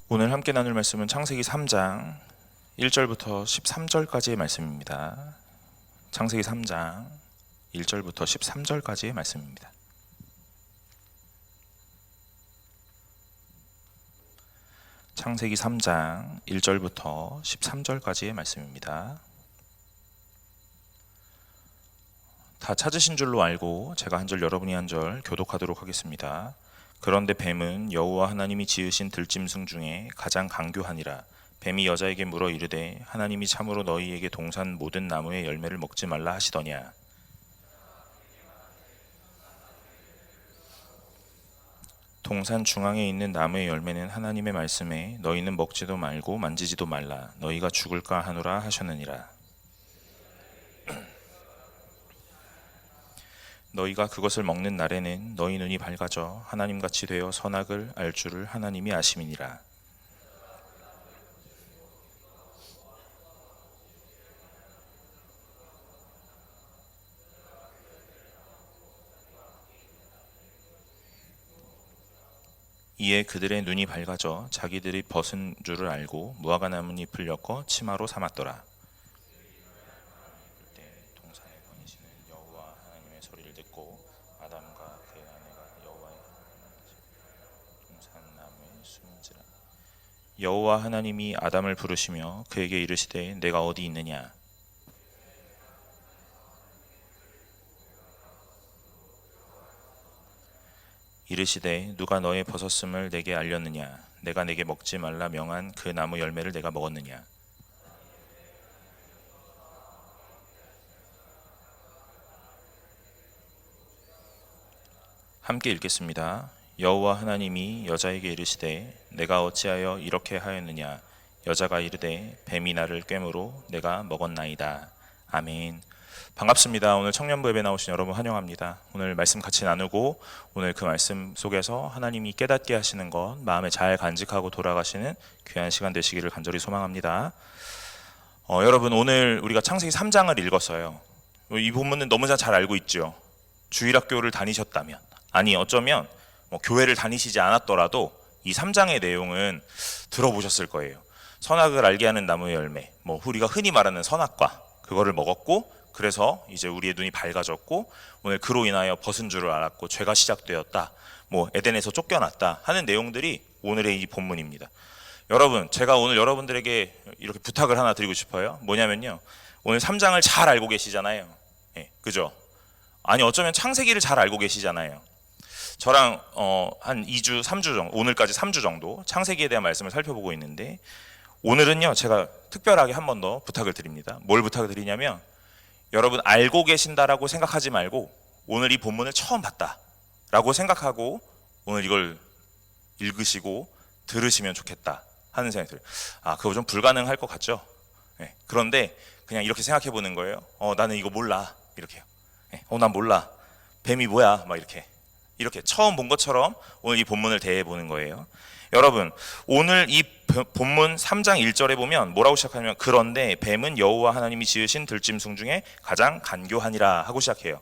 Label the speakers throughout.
Speaker 1: 오늘 함께 나눌 말씀은 창세기 3장 1절부터 13절까지의 말씀입니다. 창세기 3장 1절부터 13절까지의 말씀입니다. 창세기 3장 1절부터 13절까지의 말씀입니다. 다 찾으신 줄로 알고 제가 한 절 여러분이 한 절 교독하도록 하겠습니다. 그런데 뱀은 여호와 하나님이 지으신 들짐승 중에 가장 강교하니라. 뱀이 여자에게 물어 이르되 하나님이 참으로 너희에게 동산 모든 나무의 열매를 먹지 말라 하시더냐. 동산 중앙에 있는 나무의 열매는 하나님의 말씀에 너희는 먹지도 말고 만지지도 말라 너희가 죽을까 하노라 하셨느니라. 너희가 그것을 먹는 날에는 너희 눈이 밝아져 하나님같이 되어 선악을 알 줄을 하나님이 아심이니라. 이에 그들의 눈이 밝아져 자기들이 벗은 줄을 알고 무화과 나뭇잎을 엮어 치마로 삼았더라. 여호와 하나님이 아담을 부르시며 그에게 이르시되 내가 어디 있느냐. 이르시되 누가 너의 벗었음을 내게 알렸느냐. 내가 내게 먹지 말라 명한 그 나무 열매를 내가 먹었느냐. 함께 읽겠습니다. 여호와 하나님이 여자에게 이르시되 내가 어찌하여 이렇게 하였느냐. 여자가 이르되 뱀이 나를 꿰므로 내가 먹었나이다. 아멘. 반갑습니다. 오늘 청년부 예배 나오신 여러분 환영합니다. 오늘 말씀 같이 나누고 오늘 그 말씀 속에서 하나님이 깨닫게 하시는 것 마음에 잘 간직하고 돌아가시는 귀한 시간 되시기를 간절히 소망합니다. 여러분 오늘 우리가 창세기 3장을 읽었어요. 이 본문은 너무 잘 알고 있죠. 주일학교를 다니셨다면 아니 어쩌면 교회를 다니시지 않았더라도 이 3장의 내용은 들어보셨을 거예요. 선악을 알게 하는 나무의 열매, 우리가 흔히 말하는 선악과 그거를 먹었고 그래서 이제 우리의 눈이 밝아졌고 오늘 그로 인하여 벗은 줄을 알았고 죄가 시작되었다. 에덴에서 쫓겨났다 하는 내용들이 오늘의 이 본문입니다. 여러분, 제가 오늘 여러분들에게 이렇게 부탁을 하나 드리고 싶어요. 뭐냐면요. 오늘 3장을 잘 알고 계시잖아요. 그죠? 아니 어쩌면 창세기를 잘 알고 계시잖아요. 저랑 한 2주, 3주 정도, 오늘까지 3주 정도 창세기에 대한 말씀을 살펴보고 있는데 오늘은요 제가 특별하게 한 번 더 부탁을 드립니다. 뭘 부탁을 드리냐면 여러분 알고 계신다라고 생각하지 말고 오늘 이 본문을 처음 봤다라고 생각하고 오늘 이걸 읽으시고 들으시면 좋겠다 하는 생각이 들어요. 그거 좀 불가능할 것 같죠? 그런데 그냥 이렇게 생각해 보는 거예요. 나는 이거 몰라 이렇게요. 난 몰라. 뱀이 뭐야 막 이렇게 처음 본 것처럼 오늘 이 본문을 대해 보는 거예요. 여러분 오늘 이 본문 3장 1절에 보면 뭐라고 시작하냐면 그런데 뱀은 여호와 하나님이 지으신 들짐승 중에 가장 간교하니라 하고 시작해요.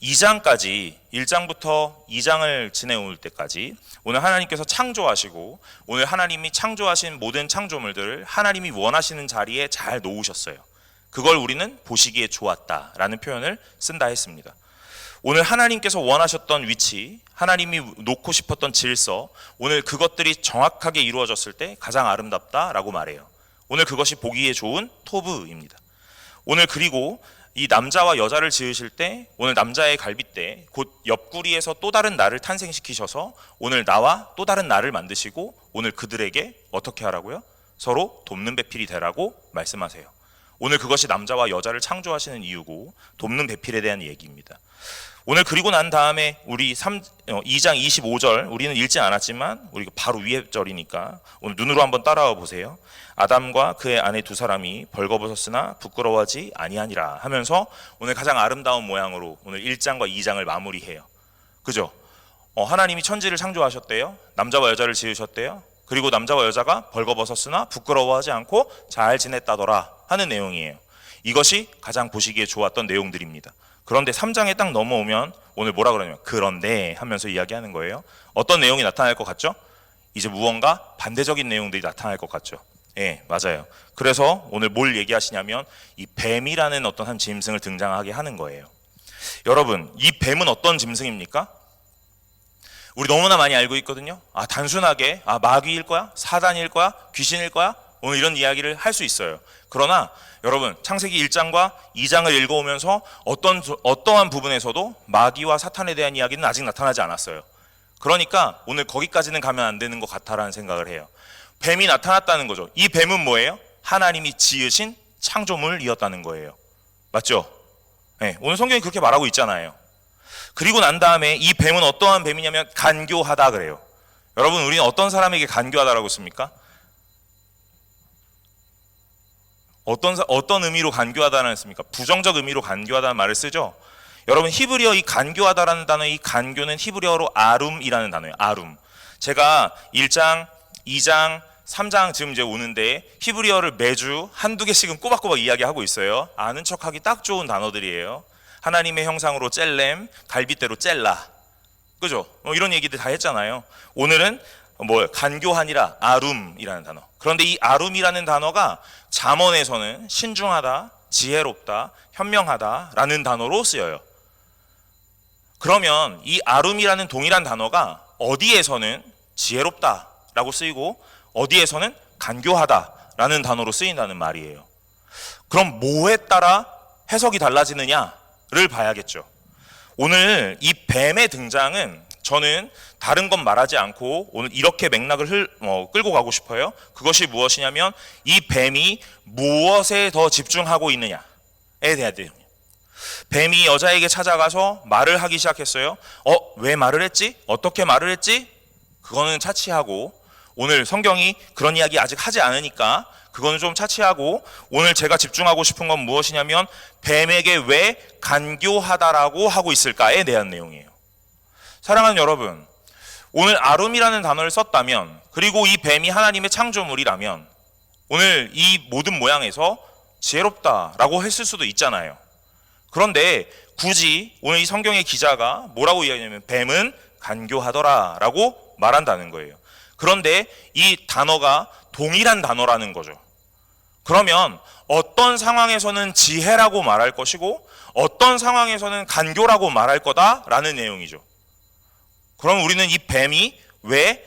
Speaker 1: 2장까지 1장부터 2장을 지내올 때까지 오늘 하나님께서 창조하시고 오늘 하나님이 창조하신 모든 창조물들을 하나님이 원하시는 자리에 잘 놓으셨어요. 그걸 우리는 보시기에 좋았다라는 표현을 쓴다 했습니다. 오늘 하나님께서 원하셨던 위치, 하나님이 놓고 싶었던 질서, 오늘 그것들이 정확하게 이루어졌을 때 가장 아름답다라고 말해요. 오늘 그것이 보기에 좋은 토브입니다. 오늘 그리고 이 남자와 여자를 지으실 때 오늘 남자의 갈빗대 곧 옆구리에서 또 다른 나를 탄생시키셔서 오늘 나와 또 다른 나를 만드시고 오늘 그들에게 어떻게 하라고요? 서로 돕는 배필이 되라고 말씀하세요. 오늘 그것이 남자와 여자를 창조하시는 이유고 돕는 배필에 대한 얘기입니다. 오늘 그리고 난 다음에 우리 2장 25절 우리는 읽지 않았지만 우리가 바로 위에 절이니까 오늘 눈으로 한번 따라와 보세요. 아담과 그의 아내 두 사람이 벌거벗었으나 부끄러워하지 아니하니라 하면서 오늘 가장 아름다운 모양으로 오늘 1장과 2장을 마무리해요. 그죠? 하나님이 천지를 창조하셨대요. 남자와 여자를 지으셨대요. 그리고 남자와 여자가 벌거벗었으나 부끄러워하지 않고 잘 지냈다더라 하는 내용이에요. 이것이 가장 보시기에 좋았던 내용들입니다. 그런데 3장에 딱 넘어오면 오늘 뭐라 그러냐면 그런데 하면서 이야기하는 거예요. 어떤 내용이 나타날 것 같죠? 이제 무언가 반대적인 내용들이 나타날 것 같죠. 예, 맞아요. 그래서 오늘 뭘 얘기하시냐면 이 뱀이라는 어떤 한 짐승을 등장하게 하는 거예요. 여러분, 이 뱀은 어떤 짐승입니까? 우리 너무나 많이 알고 있거든요. 단순하게 마귀일 거야? 사단일 거야? 귀신일 거야? 오늘 이런 이야기를 할 수 있어요. 그러나 여러분, 창세기 1장과 2장을 읽어오면서 어떠한 부분에서도 마귀와 사탄에 대한 이야기는 아직 나타나지 않았어요. 그러니까 오늘 거기까지는 가면 안 되는 것 같다라는 생각을 해요. 뱀이 나타났다는 거죠. 이 뱀은 뭐예요? 하나님이 지으신 창조물이었다는 거예요. 맞죠? 네, 오늘 성경이 그렇게 말하고 있잖아요. 그리고 난 다음에 이 뱀은 어떠한 뱀이냐면 간교하다 그래요. 여러분, 우리는 어떤 사람에게 간교하다라고 씁니까? 어떤 의미로 간교하다라는 씁니까? 부정적 의미로 간교하다는 말을 쓰죠. 여러분, 히브리어 이 간교하다라는 단어, 이 간교는 히브리어로 아룸이라는 단어예요. 아룸. 제가 1장, 2장, 3장 지금 이제 오는데 히브리어를 매주 한두 개씩은 꼬박꼬박 이야기하고 있어요. 아는 척하기 딱 좋은 단어들이에요. 하나님의 형상으로 젤렘, 갈빗대로 젤라. 그죠? 이런 얘기들 다 했잖아요. 오늘은 간교하니라 아룸이라는 단어. 그런데 이 아룸이라는 단어가 잠언에서는 신중하다, 지혜롭다, 현명하다라는 단어로 쓰여요. 그러면 이 아룸이라는 동일한 단어가 어디에서는 지혜롭다라고 쓰이고 어디에서는 간교하다라는 단어로 쓰인다는 말이에요. 그럼 뭐에 따라 해석이 달라지느냐를 봐야겠죠. 오늘 이 뱀의 등장은 저는 다른 건 말하지 않고 오늘 이렇게 맥락을 끌고 가고 싶어요. 그것이 무엇이냐면 이 뱀이 무엇에 더 집중하고 있느냐에 대한 내용이에요. 뱀이 여자에게 찾아가서 말을 하기 시작했어요. 왜 말을 했지? 어떻게 말을 했지? 그거는 차치하고, 오늘 성경이 그런 이야기 아직 하지 않으니까 그거는 좀 차치하고, 오늘 제가 집중하고 싶은 건 무엇이냐면 뱀에게 왜 간교하다라고 하고 있을까에 대한 내용이에요. 사랑하는 여러분, 오늘 아룸이라는 단어를 썼다면, 그리고 이 뱀이 하나님의 창조물이라면 오늘 이 모든 모양에서 지혜롭다라고 했을 수도 있잖아요. 그런데 굳이 오늘 이 성경의 기자가 뭐라고 이야기하냐면 뱀은 간교하더라라고 말한다는 거예요. 그런데 이 단어가 동일한 단어라는 거죠. 그러면 어떤 상황에서는 지혜라고 말할 것이고 어떤 상황에서는 간교라고 말할 거다라는 내용이죠. 그럼 우리는 이 뱀이 왜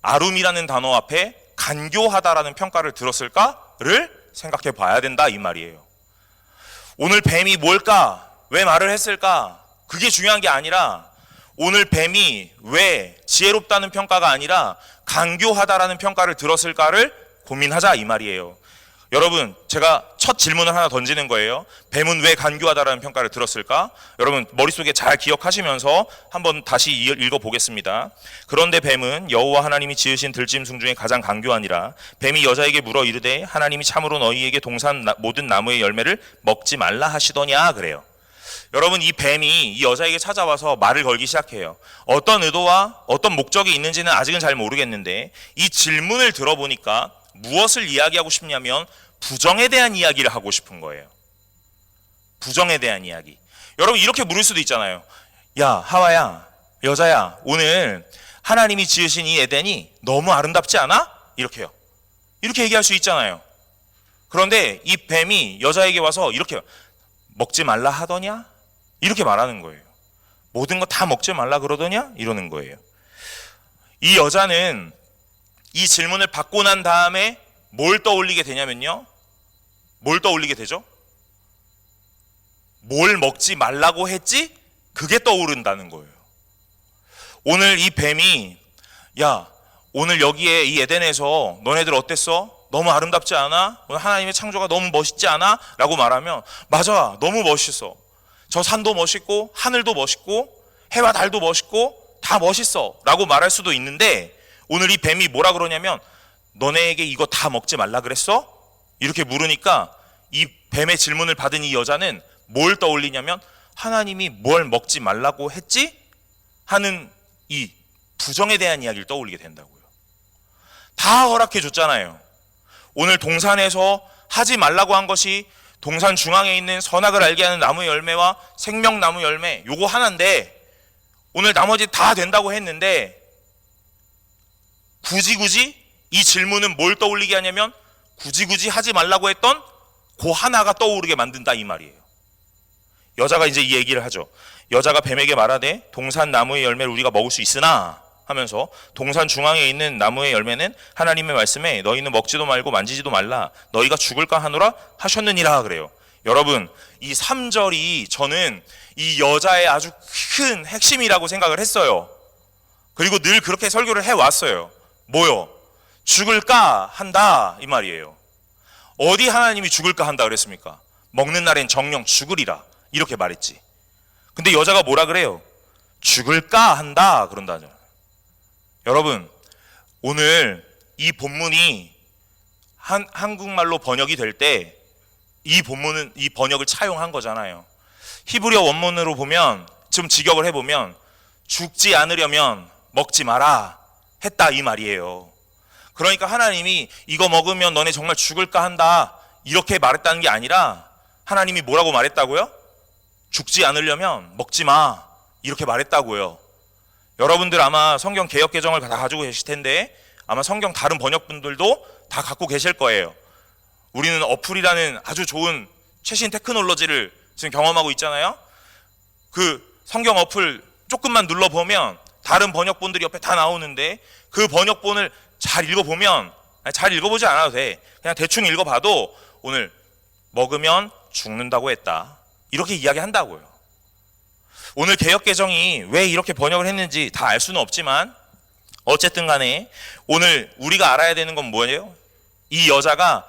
Speaker 1: 아룸이라는 단어 앞에 간교하다라는 평가를 들었을까를 생각해 봐야 된다 이 말이에요. 오늘 뱀이 뭘까? 왜 말을 했을까? 그게 중요한 게 아니라 오늘 뱀이 왜 지혜롭다는 평가가 아니라 간교하다라는 평가를 들었을까를 고민하자 이 말이에요. 여러분, 제가 첫 질문을 하나 던지는 거예요. 뱀은 왜 간교하다라는 평가를 들었을까? 여러분 머릿속에 잘 기억하시면서 한번 다시 읽어보겠습니다. 그런데 뱀은 여호와 하나님이 지으신 들짐승 중에 가장 간교하니라. 뱀이 여자에게 물어 이르되 하나님이 참으로 너희에게 동산 모든 나무의 열매를 먹지 말라 하시더냐 그래요. 여러분, 이 뱀이 이 여자에게 찾아와서 말을 걸기 시작해요. 어떤 의도와 어떤 목적이 있는지는 아직은 잘 모르겠는데 이 질문을 들어보니까 무엇을 이야기하고 싶냐면 부정에 대한 이야기를 하고 싶은 거예요. 부정에 대한 이야기. 여러분, 이렇게 물을 수도 있잖아요. 야, 하와야, 여자야, 오늘 하나님이 지으신 이 에덴이 너무 아름답지 않아? 이렇게요. 이렇게 얘기할 수 있잖아요. 그런데 이 뱀이 여자에게 와서 이렇게 먹지 말라 하더냐? 이렇게 말하는 거예요. 모든 거 다 먹지 말라 그러더냐? 이러는 거예요. 이 여자는 이 질문을 받고 난 다음에 뭘 떠올리게 되냐면요. 뭘 떠올리게 되죠? 뭘 먹지 말라고 했지? 그게 떠오른다는 거예요. 오늘 이 뱀이 야, 오늘 여기에 이 에덴에서 너네들 어땠어? 너무 아름답지 않아? 오늘 하나님의 창조가 너무 멋있지 않아? 라고 말하면 맞아, 너무 멋있어. 저 산도 멋있고 하늘도 멋있고 해와 달도 멋있고 다 멋있어 라고 말할 수도 있는데 오늘 이 뱀이 뭐라 그러냐면 너네에게 이거 다 먹지 말라 그랬어? 이렇게 물으니까 이 뱀의 질문을 받은 이 여자는 뭘 떠올리냐면 하나님이 뭘 먹지 말라고 했지? 하는 이 부정에 대한 이야기를 떠올리게 된다고요. 다 허락해 줬잖아요. 오늘 동산에서 하지 말라고 한 것이 동산 중앙에 있는 선악을 알게 하는 나무 열매와 생명나무 열매 요거 하나인데 오늘 나머지 다 된다고 했는데 굳이 이 질문은 뭘 떠올리게 하냐면 굳이 하지 말라고 했던 그 하나가 떠오르게 만든다 이 말이에요. 여자가 이제 이 얘기를 하죠. 여자가 뱀에게 말하되 동산 나무의 열매를 우리가 먹을 수 있으나 하면서 동산 중앙에 있는 나무의 열매는 하나님의 말씀에 너희는 먹지도 말고 만지지도 말라 너희가 죽을까 하노라 하셨느니라 그래요. 여러분, 이 3절이 저는 이 여자의 아주 큰 핵심이라고 생각을 했어요. 그리고 늘 그렇게 설교를 해왔어요. 뭐요? 죽을까 한다 이 말이에요. 어디 하나님이 죽을까 한다 그랬습니까? 먹는 날엔 정령 죽으리라 이렇게 말했지. 근데 여자가 뭐라 그래요? 죽을까 한다 그런다죠. 여러분, 오늘 이 본문이 한국말로 번역이 될 때 이 본문은 이 번역을 차용한 거잖아요. 히브리어 원문으로 보면 좀 직역을 해보면 죽지 않으려면 먹지 마라 했다 이 말이에요. 그러니까 하나님이 이거 먹으면 너네 정말 죽을까 한다 이렇게 말했다는 게 아니라 하나님이 뭐라고 말했다고요? 죽지 않으려면 먹지 마 이렇게 말했다고요. 여러분들 아마 성경 개역 개정을 다 가지고 계실 텐데 아마 성경 다른 번역분들도 다 갖고 계실 거예요. 우리는 어플이라는 아주 좋은 최신 테크놀로지를 지금 경험하고 있잖아요. 그 성경 어플 조금만 눌러보면 다른 번역본들이 옆에 다 나오는데 그 번역본을 잘 읽어보면, 잘 읽어보지 않아도 돼. 그냥 대충 읽어봐도 오늘 먹으면 죽는다고 했다 이렇게 이야기한다고요. 오늘 개역개정이 왜 이렇게 번역을 했는지 다 알 수는 없지만 어쨌든 간에 오늘 우리가 알아야 되는 건 뭐예요? 이 여자가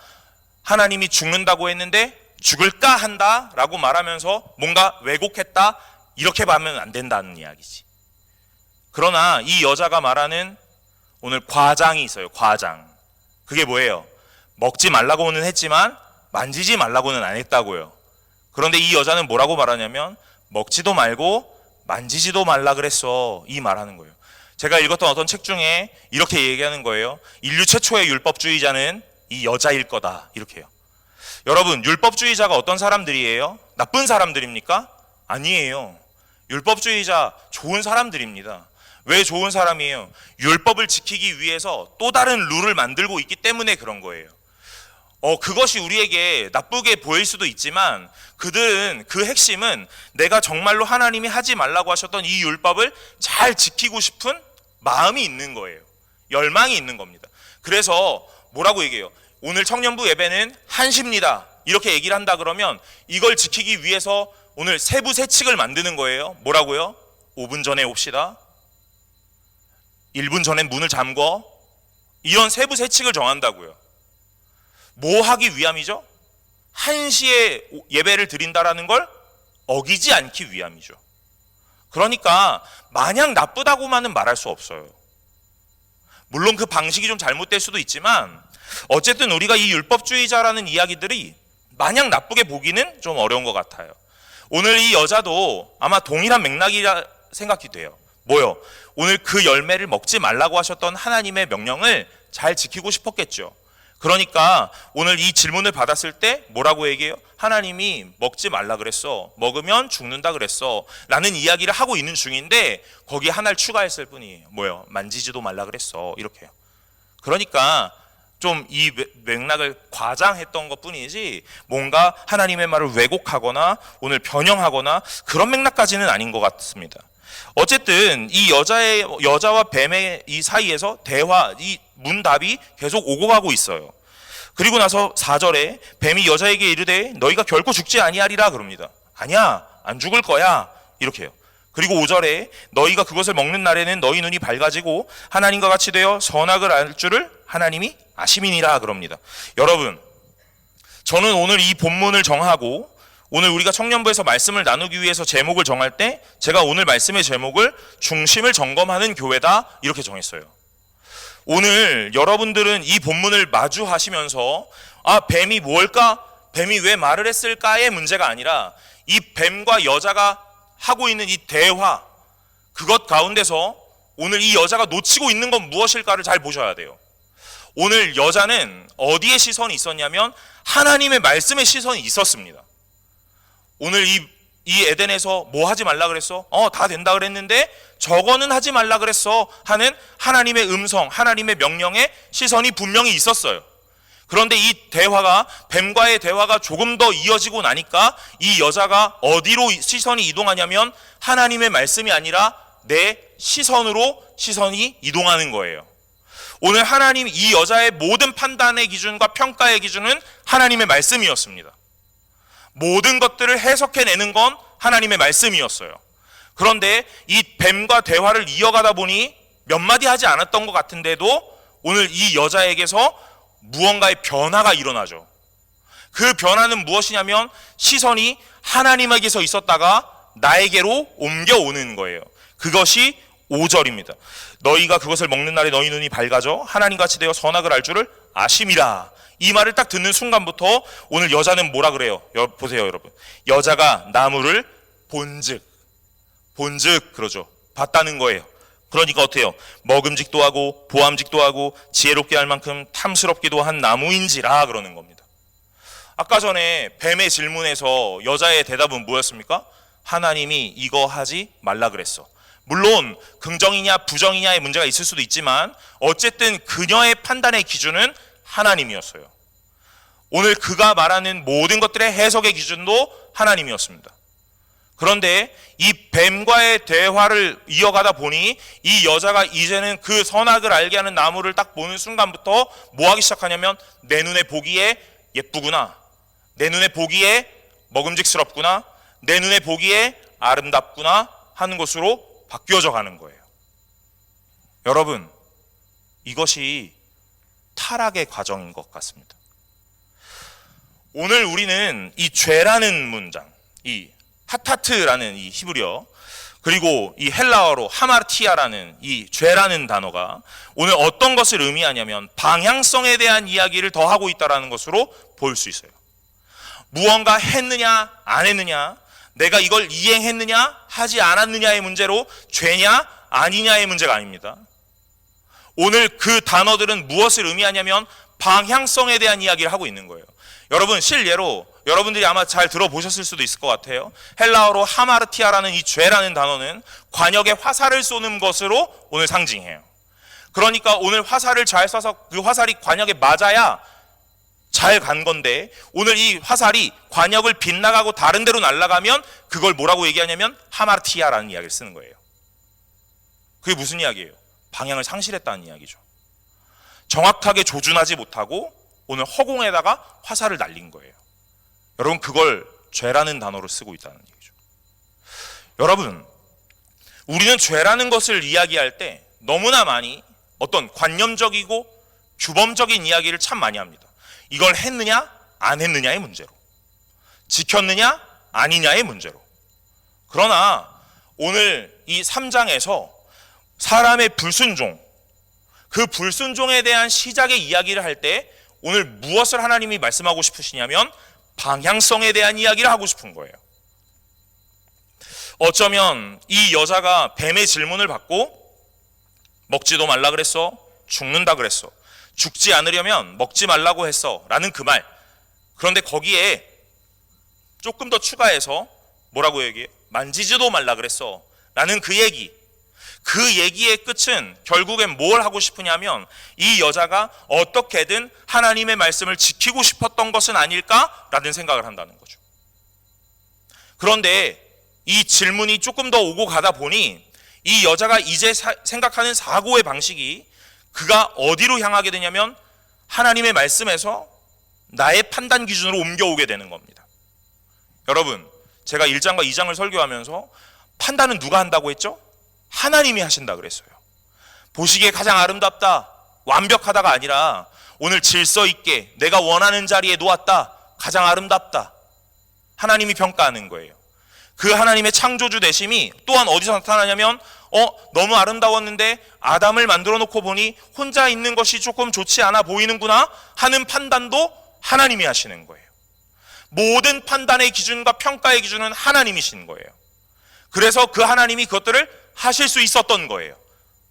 Speaker 1: 하나님이 죽는다고 했는데 죽을까 한다 라고 말하면서 뭔가 왜곡했다 이렇게 봐면 안 된다는 이야기지. 그러나 이 여자가 말하는 오늘 과장이 있어요. 과장. 그게 뭐예요? 먹지 말라고는 했지만 만지지 말라고는 안 했다고요. 그런데 이 여자는 뭐라고 말하냐면 먹지도 말고 만지지도 말라 그랬어 이 말하는 거예요. 제가 읽었던 어떤 책 중에 이렇게 얘기하는 거예요. 인류 최초의 율법주의자는 이 여자일 거다 이렇게요. 여러분, 율법주의자가 어떤 사람들이에요? 나쁜 사람들입니까? 아니에요. 율법주의자 좋은 사람들입니다. 왜 좋은 사람이에요? 율법을 지키기 위해서 또 다른 룰을 만들고 있기 때문에 그런 거예요. 그것이 우리에게 나쁘게 보일 수도 있지만 그들은 그 핵심은 내가 정말로 하나님이 하지 말라고 하셨던 이 율법을 잘 지키고 싶은 마음이 있는 거예요. 열망이 있는 겁니다. 그래서 뭐라고 얘기해요? 오늘 청년부 예배는 1시입니다. 이렇게 얘기를 한다 그러면 이걸 지키기 위해서 오늘 세부 세칙을 만드는 거예요. 뭐라고요? 5분 전에 옵시다. 1분 전에 문을 잠궈. 이런 세부 세칙을 정한다고요. 뭐 하기 위함이죠? 1시에 예배를 드린다라는 걸 어기지 않기 위함이죠. 그러니까 마냥 나쁘다고만은 말할 수 없어요. 물론 그 방식이 좀 잘못될 수도 있지만 어쨌든 우리가 이 율법주의자라는 이야기들이 마냥 나쁘게 보기는 좀 어려운 것 같아요. 오늘 이 여자도 아마 동일한 맥락이라 생각이 돼요. 뭐요? 오늘 그 열매를 먹지 말라고 하셨던 하나님의 명령을 잘 지키고 싶었겠죠. 그러니까 오늘 이 질문을 받았을 때 뭐라고 얘기해요? 하나님이 먹지 말라 그랬어. 먹으면 죽는다 그랬어. 라는 이야기를 하고 있는 중인데 거기에 하나를 추가했을 뿐이에요. 뭐요? 만지지도 말라 그랬어. 이렇게요. 그러니까 좀 이 맥락을 과장했던 것 뿐이지 뭔가 하나님의 말을 왜곡하거나 오늘 변형하거나 그런 맥락까지는 아닌 것 같습니다. 어쨌든 이 여자와 뱀의 이 사이에서 대화, 이 문답이 계속 오고 가고 있어요. 그리고 나서 4절에 뱀이 여자에게 이르되 너희가 결코 죽지 아니하리라 그럽니다. 아니야, 안 죽을 거야 이렇게요. 그리고 5절에 너희가 그것을 먹는 날에는 너희 눈이 밝아지고 하나님과 같이 되어 선악을 알 줄을 하나님이 아심이니라 그럽니다. 여러분, 저는 오늘 이 본문을 정하고 오늘 우리가 청년부에서 말씀을 나누기 위해서 제목을 정할 때 제가 오늘 말씀의 제목을 중심을 점검하는 교회다 이렇게 정했어요. 오늘 여러분들은 이 본문을 마주하시면서 뱀이 뭘까? 뱀이 왜 말을 했을까의 문제가 아니라 이 뱀과 여자가 하고 있는 이 대화, 그것 가운데서 오늘 이 여자가 놓치고 있는 건 무엇일까를 잘 보셔야 돼요. 오늘 여자는 어디에 시선이 있었냐면 하나님의 말씀에 시선이 있었습니다. 오늘 이 이 에덴에서 뭐 하지 말라 그랬어? 다 된다 그랬는데 저거는 하지 말라 그랬어 하는 하나님의 음성, 하나님의 명령에 시선이 분명히 있었어요. 그런데 이 대화가, 뱀과의 대화가 조금 더 이어지고 나니까 이 여자가 어디로 시선이 이동하냐면 하나님의 말씀이 아니라 내 시선으로 시선이 이동하는 거예요. 오늘 하나님, 이 여자의 모든 판단의 기준과 평가의 기준은 하나님의 말씀이었습니다. 모든 것들을 해석해내는 건 하나님의 말씀이었어요. 그런데 이 뱀과 대화를 이어가다 보니 몇 마디 하지 않았던 것 같은데도 오늘 이 여자에게서 무언가의 변화가 일어나죠. 그 변화는 무엇이냐면 시선이 하나님에게서 있었다가 나에게로 옮겨오는 거예요. 그것이 5절입니다. 너희가 그것을 먹는 날에 너희 눈이 밝아져 하나님같이 되어 선악을 알 줄을 아심이라. 이 말을 딱 듣는 순간부터 오늘 여자는 뭐라 그래요? 보세요 여러분. 여자가 나무를 본즉 그러죠. 봤다는 거예요. 그러니까 어때요? 먹음직도 하고 보암직도 하고 지혜롭게 할 만큼 탐스럽기도 한 나무인지라 그러는 겁니다. 아까 전에 뱀의 질문에서 여자의 대답은 뭐였습니까? 하나님이 이거 하지 말라 그랬어. 물론 긍정이냐 부정이냐의 문제가 있을 수도 있지만 어쨌든 그녀의 판단의 기준은 하나님이었어요. 오늘 그가 말하는 모든 것들의 해석의 기준도 하나님이었습니다. 그런데 이 뱀과의 대화를 이어가다 보니 이 여자가 이제는 그 선악을 알게 하는 나무를 딱 보는 순간부터 뭐 하기 시작하냐면 내 눈에 보기에 예쁘구나, 내 눈에 보기에 먹음직스럽구나, 내 눈에 보기에 아름답구나 하는 것으로 바뀌어져 가는 거예요. 여러분, 이것이 타락의 과정인 것 같습니다. 오늘 우리는 이 죄라는 문장, 이 하타트라는 이 히브리어, 그리고 이 헬라어로 하마르티아라는 이 죄라는 단어가 오늘 어떤 것을 의미하냐면 방향성에 대한 이야기를 더 하고 있다는 것으로 볼 수 있어요. 무언가 했느냐 안 했느냐, 내가 이걸 이행했느냐 하지 않았느냐의 문제로 죄냐 아니냐의 문제가 아닙니다. 오늘 그 단어들은 무엇을 의미하냐면 방향성에 대한 이야기를 하고 있는 거예요. 여러분, 실례로 여러분들이 아마 잘 들어보셨을 수도 있을 것 같아요. 헬라어로 하마르티아라는 이 죄라는 단어는 관역에 화살을 쏘는 것으로 오늘 상징해요. 그러니까 오늘 화살을 잘 쏴서 그 화살이 관역에 맞아야 잘 간 건데, 오늘 이 화살이 관역을 빗나가고 다른 데로 날아가면 그걸 뭐라고 얘기하냐면 하마르티아라는 이야기를 쓰는 거예요. 그게 무슨 이야기예요? 방향을 상실했다는 이야기죠. 정확하게 조준하지 못하고 오늘 허공에다가 화살을 날린 거예요. 여러분, 그걸 죄라는 단어로 쓰고 있다는 얘기죠. 여러분, 우리는 죄라는 것을 이야기할 때 너무나 많이 어떤 관념적이고 규범적인 이야기를 참 많이 합니다. 이걸 했느냐 안 했느냐의 문제로, 지켰느냐 아니냐의 문제로. 그러나 오늘 이 3장에서 사람의 불순종, 그 불순종에 대한 시작의 이야기를 할 때 오늘 무엇을 하나님이 말씀하고 싶으시냐면 방향성에 대한 이야기를 하고 싶은 거예요. 어쩌면 이 여자가 뱀의 질문을 받고 먹지도 말라 그랬어, 죽는다 그랬어, 죽지 않으려면 먹지 말라고 했어 라는 그 말, 그런데 거기에 조금 더 추가해서 뭐라고 얘기해요? 만지지도 말라 그랬어 라는 그 얘기, 그 얘기의 끝은 결국엔 뭘 하고 싶으냐면 이 여자가 어떻게든 하나님의 말씀을 지키고 싶었던 것은 아닐까라는 생각을 한다는 거죠. 그런데 이 질문이 조금 더 오고 가다 보니 이 여자가 이제 생각하는 사고의 방식이 그가 어디로 향하게 되냐면 하나님의 말씀에서 나의 판단 기준으로 옮겨오게 되는 겁니다. 여러분, 제가 1장과 2장을 설교하면서 판단은 누가 한다고 했죠? 하나님이 하신다 그랬어요. 보시기에 가장 아름답다, 완벽하다가 아니라 오늘 질서 있게 내가 원하는 자리에 놓았다, 가장 아름답다, 하나님이 평가하는 거예요. 그 하나님의 창조주 되심이 또한 어디서 나타나냐면 너무 아름다웠는데 아담을 만들어 놓고 보니 혼자 있는 것이 조금 좋지 않아 보이는구나 하는 판단도 하나님이 하시는 거예요. 모든 판단의 기준과 평가의 기준은 하나님이신 거예요. 그래서 그 하나님이 그것들을 하실 수 있었던 거예요.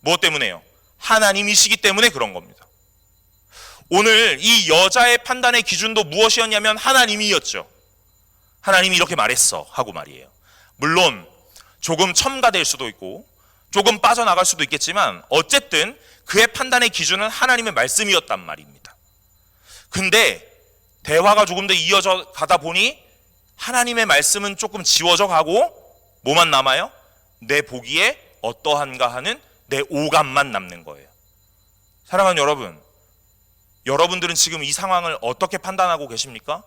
Speaker 1: 무엇 때문에요? 하나님이시기 때문에 그런 겁니다. 오늘 이 여자의 판단의 기준도 무엇이었냐면 하나님이었죠. 하나님이 이렇게 말했어 하고 말이에요. 물론 조금 첨가될 수도 있고 조금 빠져나갈 수도 있겠지만 어쨌든 그의 판단의 기준은 하나님의 말씀이었단 말입니다. 근데 대화가 조금 더 이어져 가다 보니 하나님의 말씀은 조금 지워져 가고 뭐만 남아요? 내 보기에 어떠한가 하는 내 오감만 남는 거예요. 사랑하는 여러분, 여러분들은 지금 이 상황을 어떻게 판단하고 계십니까?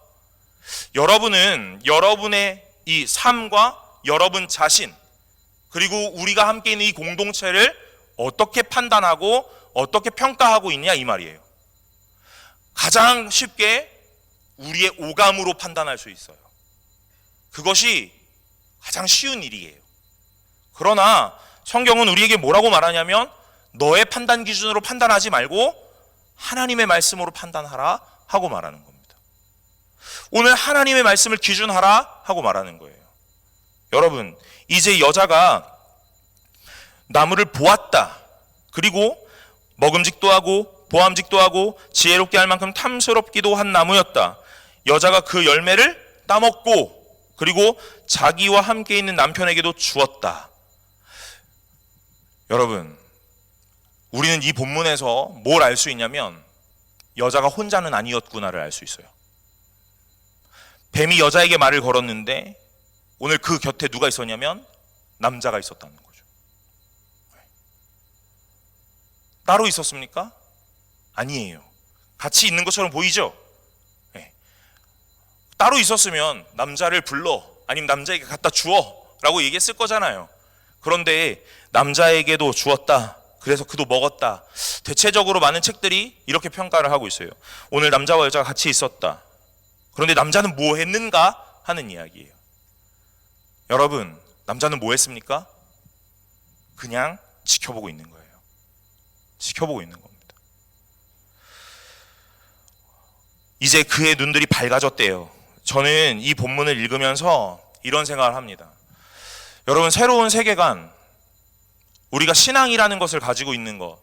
Speaker 1: 여러분은 여러분의 이 삶과 여러분 자신, 그리고 우리가 함께 있는 이 공동체를 어떻게 판단하고 어떻게 평가하고 있냐 이 말이에요. 가장 쉽게 우리의 오감으로 판단할 수 있어요. 그것이 가장 쉬운 일이에요. 그러나 성경은 우리에게 뭐라고 말하냐면 너의 판단 기준으로 판단하지 말고 하나님의 말씀으로 판단하라 하고 말하는 겁니다. 오늘 하나님의 말씀을 기준하라 하고 말하는 거예요. 여러분, 이제 여자가 나무를 보았다. 그리고 먹음직도 하고 보암직도 하고 지혜롭게 할 만큼 탐스럽기도 한 나무였다. 여자가 그 열매를 따먹고 그리고 자기와 함께 있는 남편에게도 주었다. 여러분, 우리는 이 본문에서 뭘 알 수 있냐면 여자가 혼자는 아니었구나를 알 수 있어요. 뱀이 여자에게 말을 걸었는데 오늘 그 곁에 누가 있었냐면 남자가 있었다는 거죠. 따로 있었습니까? 아니에요. 같이 있는 것처럼 보이죠? 네. 따로 있었으면 남자를 불러, 아니면 남자에게 갖다 주어 라고 얘기했을 거잖아요. 그런데 남자에게도 주었다. 그래서 그도 먹었다. 대체적으로 많은 책들이 이렇게 평가를 하고 있어요. 오늘 남자와 여자가 같이 있었다. 그런데 남자는 뭐 했는가 하는 이야기예요. 여러분, 남자는 뭐 했습니까? 그냥 지켜보고 있는 거예요. 지켜보고 있는 겁니다. 이제 그의 눈들이 밝아졌대요. 저는 이 본문을 읽으면서 이런 생각을 합니다. 여러분, 새로운 세계관, 우리가 신앙이라는 것을 가지고 있는 것,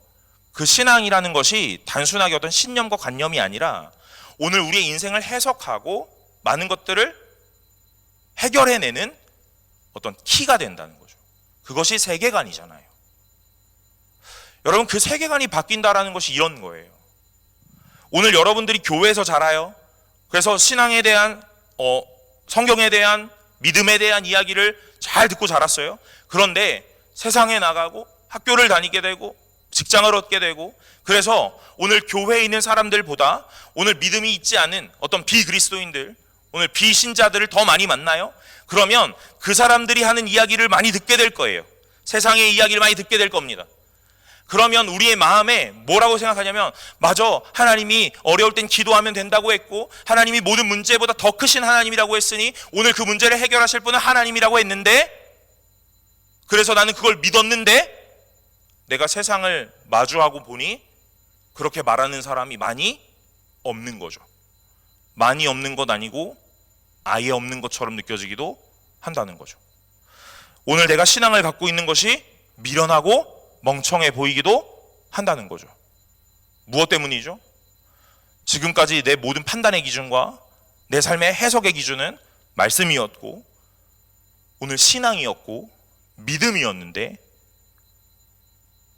Speaker 1: 그 신앙이라는 것이 단순하게 어떤 신념과 관념이 아니라 오늘 우리의 인생을 해석하고 많은 것들을 해결해내는 어떤 키가 된다는 거죠. 그것이 세계관이잖아요. 여러분, 그 세계관이 바뀐다라는 것이 이런 거예요. 오늘 여러분들이 교회에서 자라요. 그래서 신앙에 대한 성경에 대한 믿음에 대한 이야기를 잘 듣고 자랐어요. 그런데 세상에 나가고 학교를 다니게 되고 직장을 얻게 되고, 그래서 오늘 교회에 있는 사람들보다 오늘 믿음이 있지 않은 어떤 비그리스도인들, 오늘 비신자들을 더 많이 만나요. 그러면 그 사람들이 하는 이야기를 많이 듣게 될 거예요. 세상의 이야기를 많이 듣게 될 겁니다. 그러면 우리의 마음에 뭐라고 생각하냐면, 맞아, 하나님이 어려울 땐 기도하면 된다고 했고 하나님이 모든 문제보다 더 크신 하나님이라고 했으니 오늘 그 문제를 해결하실 분은 하나님이라고 했는데, 그래서 나는 그걸 믿었는데 내가 세상을 마주하고 보니 그렇게 말하는 사람이 많이 없는 거죠. 많이 없는 것 아니고 아예 없는 것처럼 느껴지기도 한다는 거죠. 오늘 내가 신앙을 갖고 있는 것이 미련하고 멍청해 보이기도 한다는 거죠. 무엇 때문이죠? 지금까지 내 모든 판단의 기준과 내 삶의 해석의 기준은 말씀이었고 오늘 신앙이었고 믿음이었는데,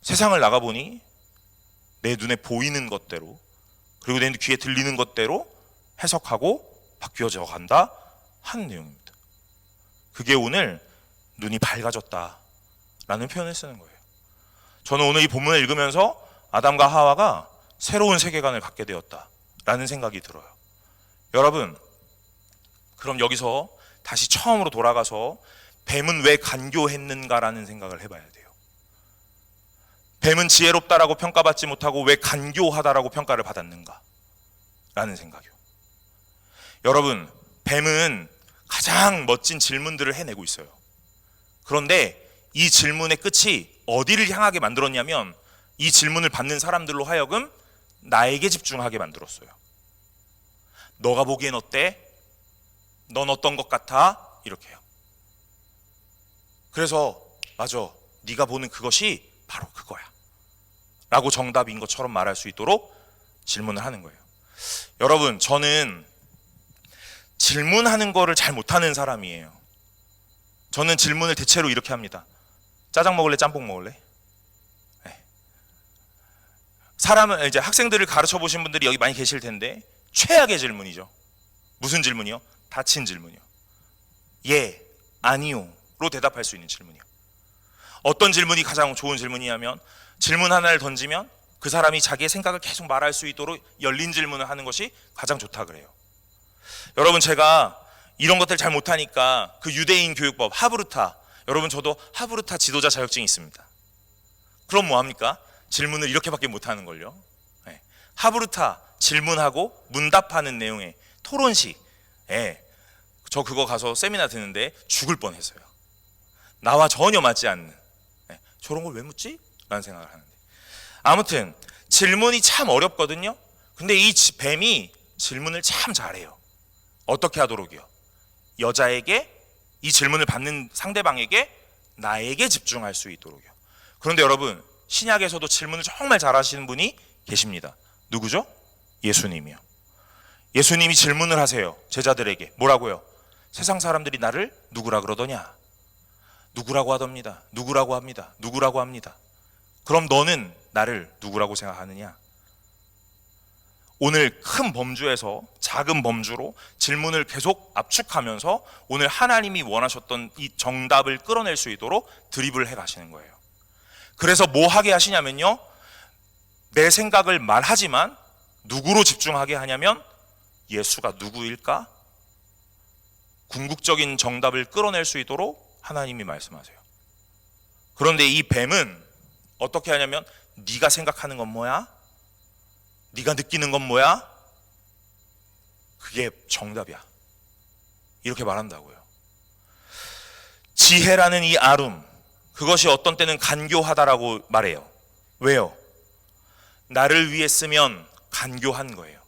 Speaker 1: 세상을 나가보니 내 눈에 보이는 것대로 그리고 내 귀에 들리는 것대로 해석하고 바뀌어져 간다 하는 내용입니다. 그게 오늘 눈이 밝아졌다라는 표현을 쓰는 거예요. 저는 오늘 이 본문을 읽으면서 아담과 하와가 새로운 세계관을 갖게 되었다라는 생각이 들어요. 여러분, 그럼 여기서 다시 처음으로 돌아가서 뱀은 왜 간교했는가라는 생각을 해봐야 돼요. 뱀은 지혜롭다라고 평가받지 못하고 왜 간교하다라고 평가를 받았는가 라는 생각이요. 여러분, 뱀은 가장 멋진 질문들을 해내고 있어요. 그런데 이 질문의 끝이 어디를 향하게 만들었냐면 이 질문을 받는 사람들로 하여금 나에게 집중하게 만들었어요. 너가 보기엔 어때? 넌 어떤 것 같아? 이렇게요. 그래서 맞아, 네가 보는 그것이 바로 그거야 라고 정답인 것처럼 말할 수 있도록 질문을 하는 거예요. 여러분, 저는 질문하는 거를 잘 못하는 사람이에요. 저는 질문을 대체로 이렇게 합니다. 짜장 먹을래? 짬뽕 먹을래? 네. 사람은 이제 학생들을 가르쳐 보신 분들이 여기 많이 계실 텐데 최악의 질문이죠. 무슨 질문이요? 닫힌 질문이요. 예, 아니요로 대답할 수 있는 질문이요. 어떤 질문이 가장 좋은 질문이냐면 질문 하나를 던지면 그 사람이 자기의 생각을 계속 말할 수 있도록 열린 질문을 하는 것이 가장 좋다 그래요. 여러분, 제가 이런 것들 잘 못하니까 그 유대인 교육법 하브루타, 여러분 저도 하브루타 지도자 자격증이 있습니다. 그럼 뭐합니까? 질문을 이렇게밖에 못하는 걸요. 네. 하브루타 질문하고 문답하는 내용의 토론식. 네. 저 그거 가서 세미나 듣는데 죽을 뻔했어요. 나와 전혀 맞지 않는. 네. 저런 걸 왜 묻지? 라는 생각을 하는데, 아무튼 질문이 참 어렵거든요. 근데 이 뱀이 질문을 참 잘해요. 어떻게 하도록이요? 여자에게, 이 질문을 받는 상대방에게 나에게 집중할 수 있도록요. 그런데 여러분, 신약에서도 질문을 정말 잘하시는 분이 계십니다. 누구죠? 예수님이요. 예수님이 질문을 하세요. 제자들에게 뭐라고요? 세상 사람들이 나를 누구라 그러더냐? 누구라고 하답니다. 누구라고 합니다. 누구라고 합니다. 그럼 너는 나를 누구라고 생각하느냐? 오늘 큰 범주에서 작은 범주로 질문을 계속 압축하면서 오늘 하나님이 원하셨던 이 정답을 끌어낼 수 있도록 드립을 해 가시는 거예요. 그래서 뭐 하게 하시냐면요, 내 생각을 말하지만 누구로 집중하게 하냐면 예수가 누구일까? 궁극적인 정답을 끌어낼 수 있도록 하나님이 말씀하세요. 그런데 이 뱀은 어떻게 하냐면 네가 생각하는 건 뭐야? 네가 느끼는 건 뭐야? 그게 정답이야. 이렇게 말한다고요. 지혜라는 이 아름, 그것이 어떤 때는 간교하다라고 말해요. 왜요? 나를 위해 쓰면 간교한 거예요.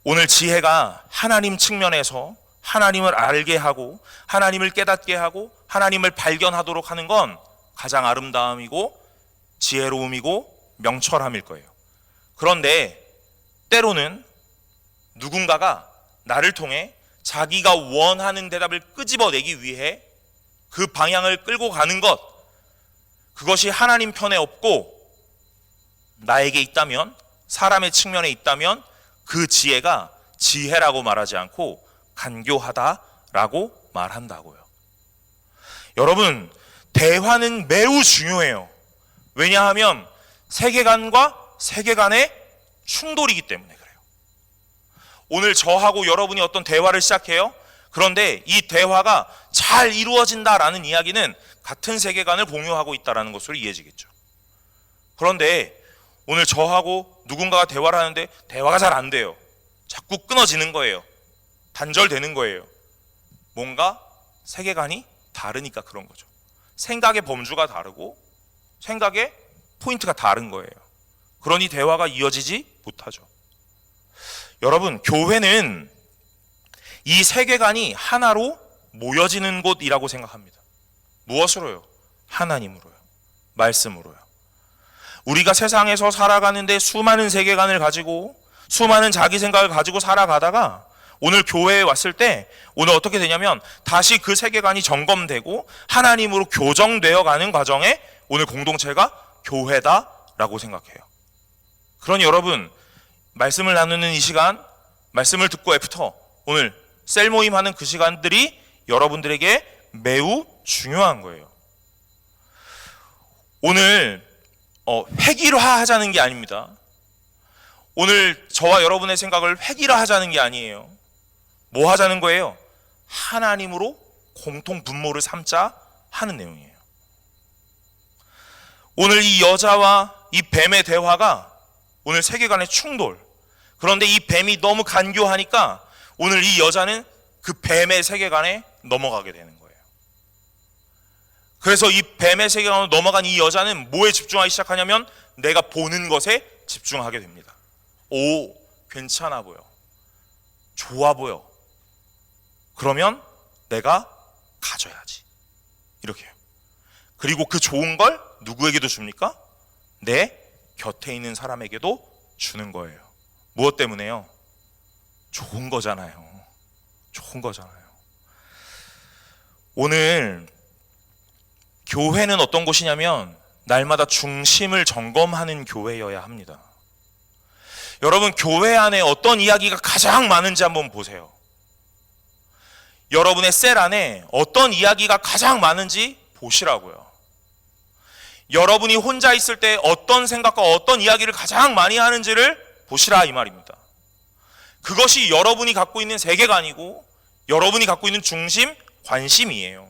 Speaker 1: 오늘 지혜가 하나님 측면에서 하나님을 알게 하고 하나님을 깨닫게 하고 하나님을 발견하도록 하는 건 가장 아름다움이고 지혜로움이고 명철함일 거예요. 그런데 때로는 누군가가 나를 통해 자기가 원하는 대답을 끄집어내기 위해 그 방향을 끌고 가는 것, 그것이 하나님 편에 없고 나에게 있다면, 사람의 측면에 있다면 그 지혜가 지혜라고 말하지 않고 간교하다라고 말한다고요. 여러분, 대화는 매우 중요해요. 왜냐하면 세계관과 세계관의 충돌이기 때문에 그래요. 오늘 저하고 여러분이 어떤 대화를 시작해요. 그런데 이 대화가 잘 이루어진다라는 이야기는 같은 세계관을 공유하고 있다는 것으로 이해지겠죠. 그런데 오늘 저하고 누군가가 대화를 하는데 대화가 잘 안 돼요. 자꾸 끊어지는 거예요. 단절되는 거예요. 뭔가 세계관이 다르니까 그런 거죠. 생각의 범주가 다르고 생각의 포인트가 다른 거예요. 그러니 대화가 이어지지 못하죠. 여러분, 교회는 이 세계관이 하나로 모여지는 곳이라고 생각합니다. 무엇으로요? 하나님으로요. 말씀으로요. 우리가 세상에서 살아가는데 수많은 세계관을 가지고 수많은 자기 생각을 가지고 살아가다가 오늘 교회에 왔을 때 오늘 어떻게 되냐면 다시 그 세계관이 점검되고 하나님으로 교정되어 가는 과정에 오늘 공동체가 교회다라고 생각해요. 그러니 여러분, 말씀을 나누는 이 시간, 말씀을 듣고 애프터 오늘 셀 모임하는 그 시간들이 여러분들에게 매우 중요한 거예요. 오늘 획일화하자는 게 아닙니다. 오늘 저와 여러분의 생각을 획일화하자는 게 아니에요. 뭐 하자는 거예요? 하나님으로 공통 분모를 삼자 하는 내용이에요. 오늘 이 여자와 이 뱀의 대화가 오늘 세계관의 충돌. 그런데 이 뱀이 너무 간교하니까 오늘 이 여자는 그 뱀의 세계관에 넘어가게 되는 거예요. 그래서 이 뱀의 세계관으로 넘어간 이 여자는 뭐에 집중하기 시작하냐면 내가 보는 것에 집중하게 됩니다. 오, 괜찮아 보여. 좋아 보여. 그러면 내가 가져야지. 이렇게요. 그리고 그 좋은 걸 누구에게도 줍니까? 내 곁에 있는 사람에게도 주는 거예요. 무엇 때문에요? 좋은 거잖아요. 좋은 거잖아요. 오늘 교회는 어떤 곳이냐면 날마다 중심을 점검하는 교회여야 합니다. 여러분, 교회 안에 어떤 이야기가 가장 많은지 한번 보세요. 여러분의 셀 안에 어떤 이야기가 가장 많은지 보시라고요. 여러분이 혼자 있을 때 어떤 생각과 어떤 이야기를 가장 많이 하는지를 보시라 이 말입니다. 그것이 여러분이 갖고 있는 세계관이고 여러분이 갖고 있는 중심, 관심이에요.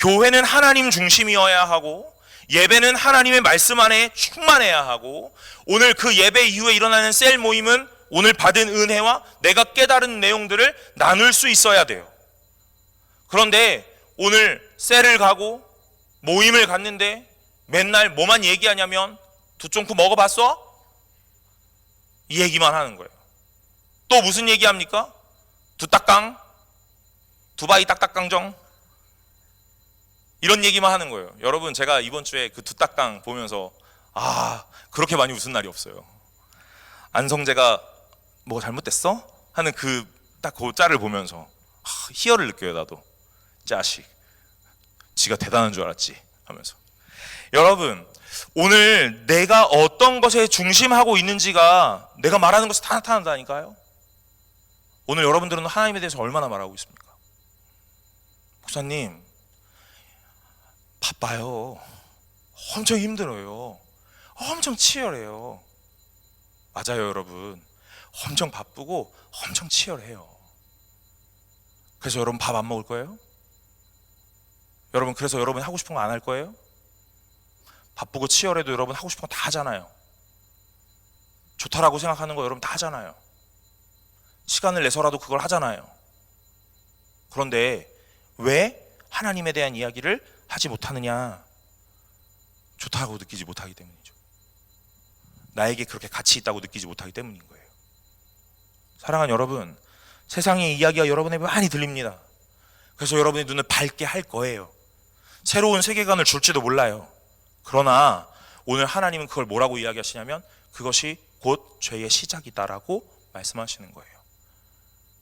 Speaker 1: 교회는 하나님 중심이어야 하고 예배는 하나님의 말씀 안에 충만해야 하고 오늘 그 예배 이후에 일어나는 셀 모임은 오늘 받은 은혜와 내가 깨달은 내용들을 나눌 수 있어야 돼요. 그런데 오늘 셀을 가고 모임을 갔는데 맨날 뭐만 얘기하냐면 두쫑쿠 먹어봤어? 이 얘기만 하는 거예요. 또 무슨 얘기합니까? 두딱강, 두바이 딱딱강정, 이런 얘기만 하는 거예요. 여러분, 제가 이번 주에 그 두딱강 보면서 그렇게 많이 웃은 날이 없어요. 안성재가 뭐 잘못됐어? 하는 그 짤을 보면서 희열을 느껴요. 나도 자식, 지가 대단한 줄 알았지 하면서. 여러분, 오늘 내가 어떤 것에 중심하고 있는지가 내가 말하는 것에 다 나타난다니까요. 오늘 여러분들은 하나님에 대해서 얼마나 말하고 있습니까? 목사님, 바빠요. 엄청 힘들어요. 엄청 치열해요. 맞아요, 여러분. 엄청 바쁘고 엄청 치열해요. 그래서 여러분 밥 안 먹을 거예요? 여러분, 그래서 여러분 하고 싶은 거 안 할 거예요? 바쁘고 치열해도 여러분 하고 싶은 거 다 하잖아요. 좋다라고 생각하는 거 여러분 다 하잖아요. 시간을 내서라도 그걸 하잖아요. 그런데 왜 하나님에 대한 이야기를 하지 못하느냐? 좋다고 느끼지 못하기 때문이죠. 나에게 그렇게 가치 있다고 느끼지 못하기 때문인 거예요. 사랑하는 여러분, 세상의 이야기가 여러분에게 많이 들립니다. 그래서 여러분의 눈을 밝게 할 거예요. 새로운 세계관을 줄지도 몰라요. 그러나 오늘 하나님은 그걸 뭐라고 이야기하시냐면 그것이 곧 죄의 시작이다라고 말씀하시는 거예요.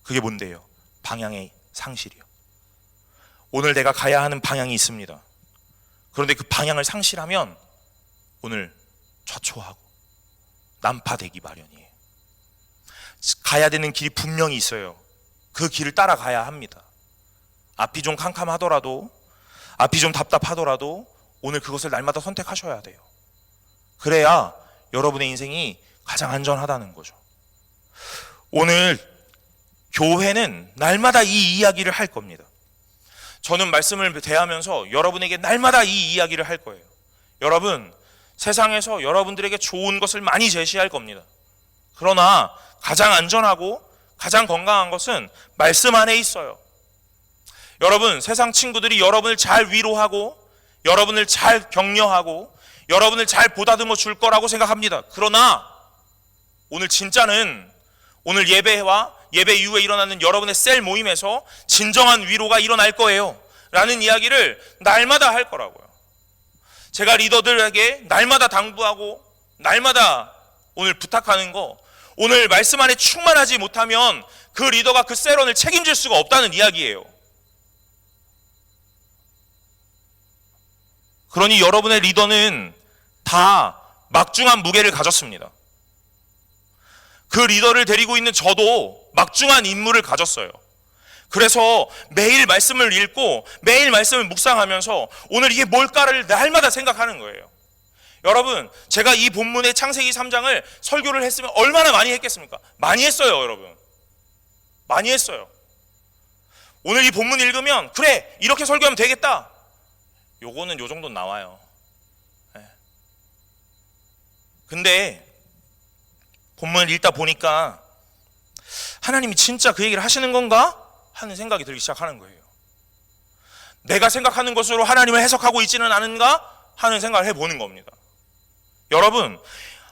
Speaker 1: 그게 뭔데요? 방향의 상실이요. 오늘 내가 가야 하는 방향이 있습니다. 그런데 그 방향을 상실하면 오늘 좌초하고 난파되기 마련이에요. 가야 되는 길이 분명히 있어요. 그 길을 따라가야 합니다. 앞이 좀 캄캄하더라도, 앞이 좀 답답하더라도 오늘 그것을 날마다 선택하셔야 돼요. 그래야 여러분의 인생이 가장 안전하다는 거죠. 오늘 교회는 날마다 이 이야기를 할 겁니다. 저는 말씀을 대하면서 여러분에게 날마다 이 이야기를 할 거예요. 여러분, 세상에서 여러분들에게 좋은 것을 많이 제시할 겁니다. 그러나 가장 안전하고 가장 건강한 것은 말씀 안에 있어요. 여러분, 세상 친구들이 여러분을 잘 위로하고 여러분을 잘 격려하고 여러분을 잘 보다듬어 줄 거라고 생각합니다. 그러나 오늘 진짜는 오늘 예배와 예배 이후에 일어나는 여러분의 셀 모임에서 진정한 위로가 일어날 거예요 라는 이야기를 날마다 할 거라고요. 제가 리더들에게 날마다 당부하고 날마다 오늘 부탁하는 거, 오늘 말씀 안에 충만하지 못하면 그 리더가 그 셀원을 책임질 수가 없다는 이야기예요. 그러니 여러분의 리더는 다 막중한 무게를 가졌습니다. 그 리더를 데리고 있는 저도 막중한 임무를 가졌어요. 그래서 매일 말씀을 읽고 매일 말씀을 묵상하면서 오늘 이게 뭘까를 날마다 생각하는 거예요. 여러분, 제가 이 본문의 창세기 3장을 설교를 했으면 얼마나 많이 했겠습니까? 많이 했어요, 여러분. 많이 했어요. 오늘 이 본문 읽으면 그래, 이렇게 설교하면 되겠다. 요거는 요 정도는 나와요. 근데 본문을 읽다 보니까 하나님이 진짜 그 얘기를 하시는 건가? 하는 생각이 들기 시작하는 거예요. 내가 생각하는 것으로 하나님을 해석하고 있지는 않은가? 하는 생각을 해보는 겁니다. 여러분,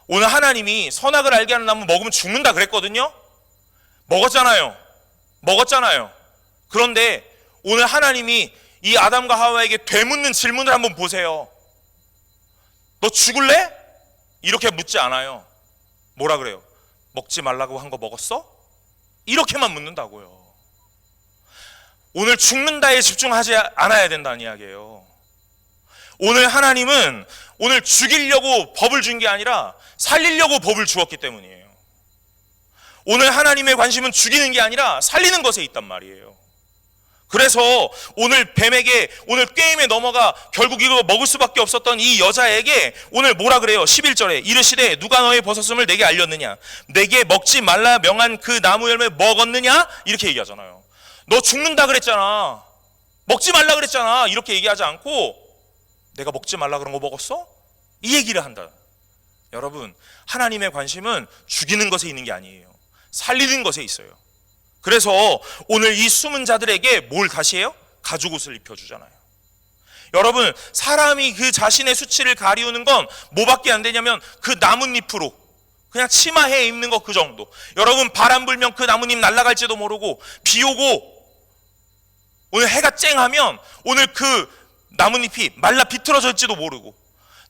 Speaker 1: 오늘 하나님이 선악을 알게 하는 나무 먹으면 죽는다 그랬거든요. 먹었잖아요. 그런데 오늘 하나님이 이 아담과 하와에게 되묻는 질문을 한번 보세요. 너 죽을래? 이렇게 묻지 않아요. 뭐라 그래요? 먹지 말라고 한 거 먹었어? 이렇게만 묻는다고요. 오늘 죽는다에 집중하지 않아야 된다는 이야기예요. 오늘 하나님은 오늘 죽이려고 법을 준 게 아니라 살리려고 법을 주었기 때문이에요. 오늘 하나님의 관심은 죽이는 게 아니라 살리는 것에 있단 말이에요. 그래서 오늘 뱀에게, 오늘 꾀임에 넘어가 결국 이거 먹을 수밖에 없었던 이 여자에게 오늘 뭐라 그래요? 11절에 이르시되 누가 너의 버섯음을 내게 알렸느냐? 내게 먹지 말라 명한 그 나무 열매 먹었느냐? 이렇게 얘기하잖아요. 너 죽는다 그랬잖아, 먹지 말라 그랬잖아, 이렇게 얘기하지 않고 내가 먹지 말라 그런 거 먹었어? 이 얘기를 한다. 여러분, 하나님의 관심은 죽이는 것에 있는 게 아니에요. 살리는 것에 있어요. 그래서 오늘 이 숨은 자들에게 뭘 다시 해요? 가죽옷을 입혀주잖아요. 여러분, 사람이 그 자신의 수치를 가리우는 건 뭐밖에 안 되냐면 그 나뭇잎으로, 그냥 치마에 입는 것 그 정도. 여러분, 바람 불면 그 나뭇잎 날아갈지도 모르고, 비 오고 오늘 해가 쨍하면 오늘 그 나뭇잎이 말라 비틀어질지도 모르고,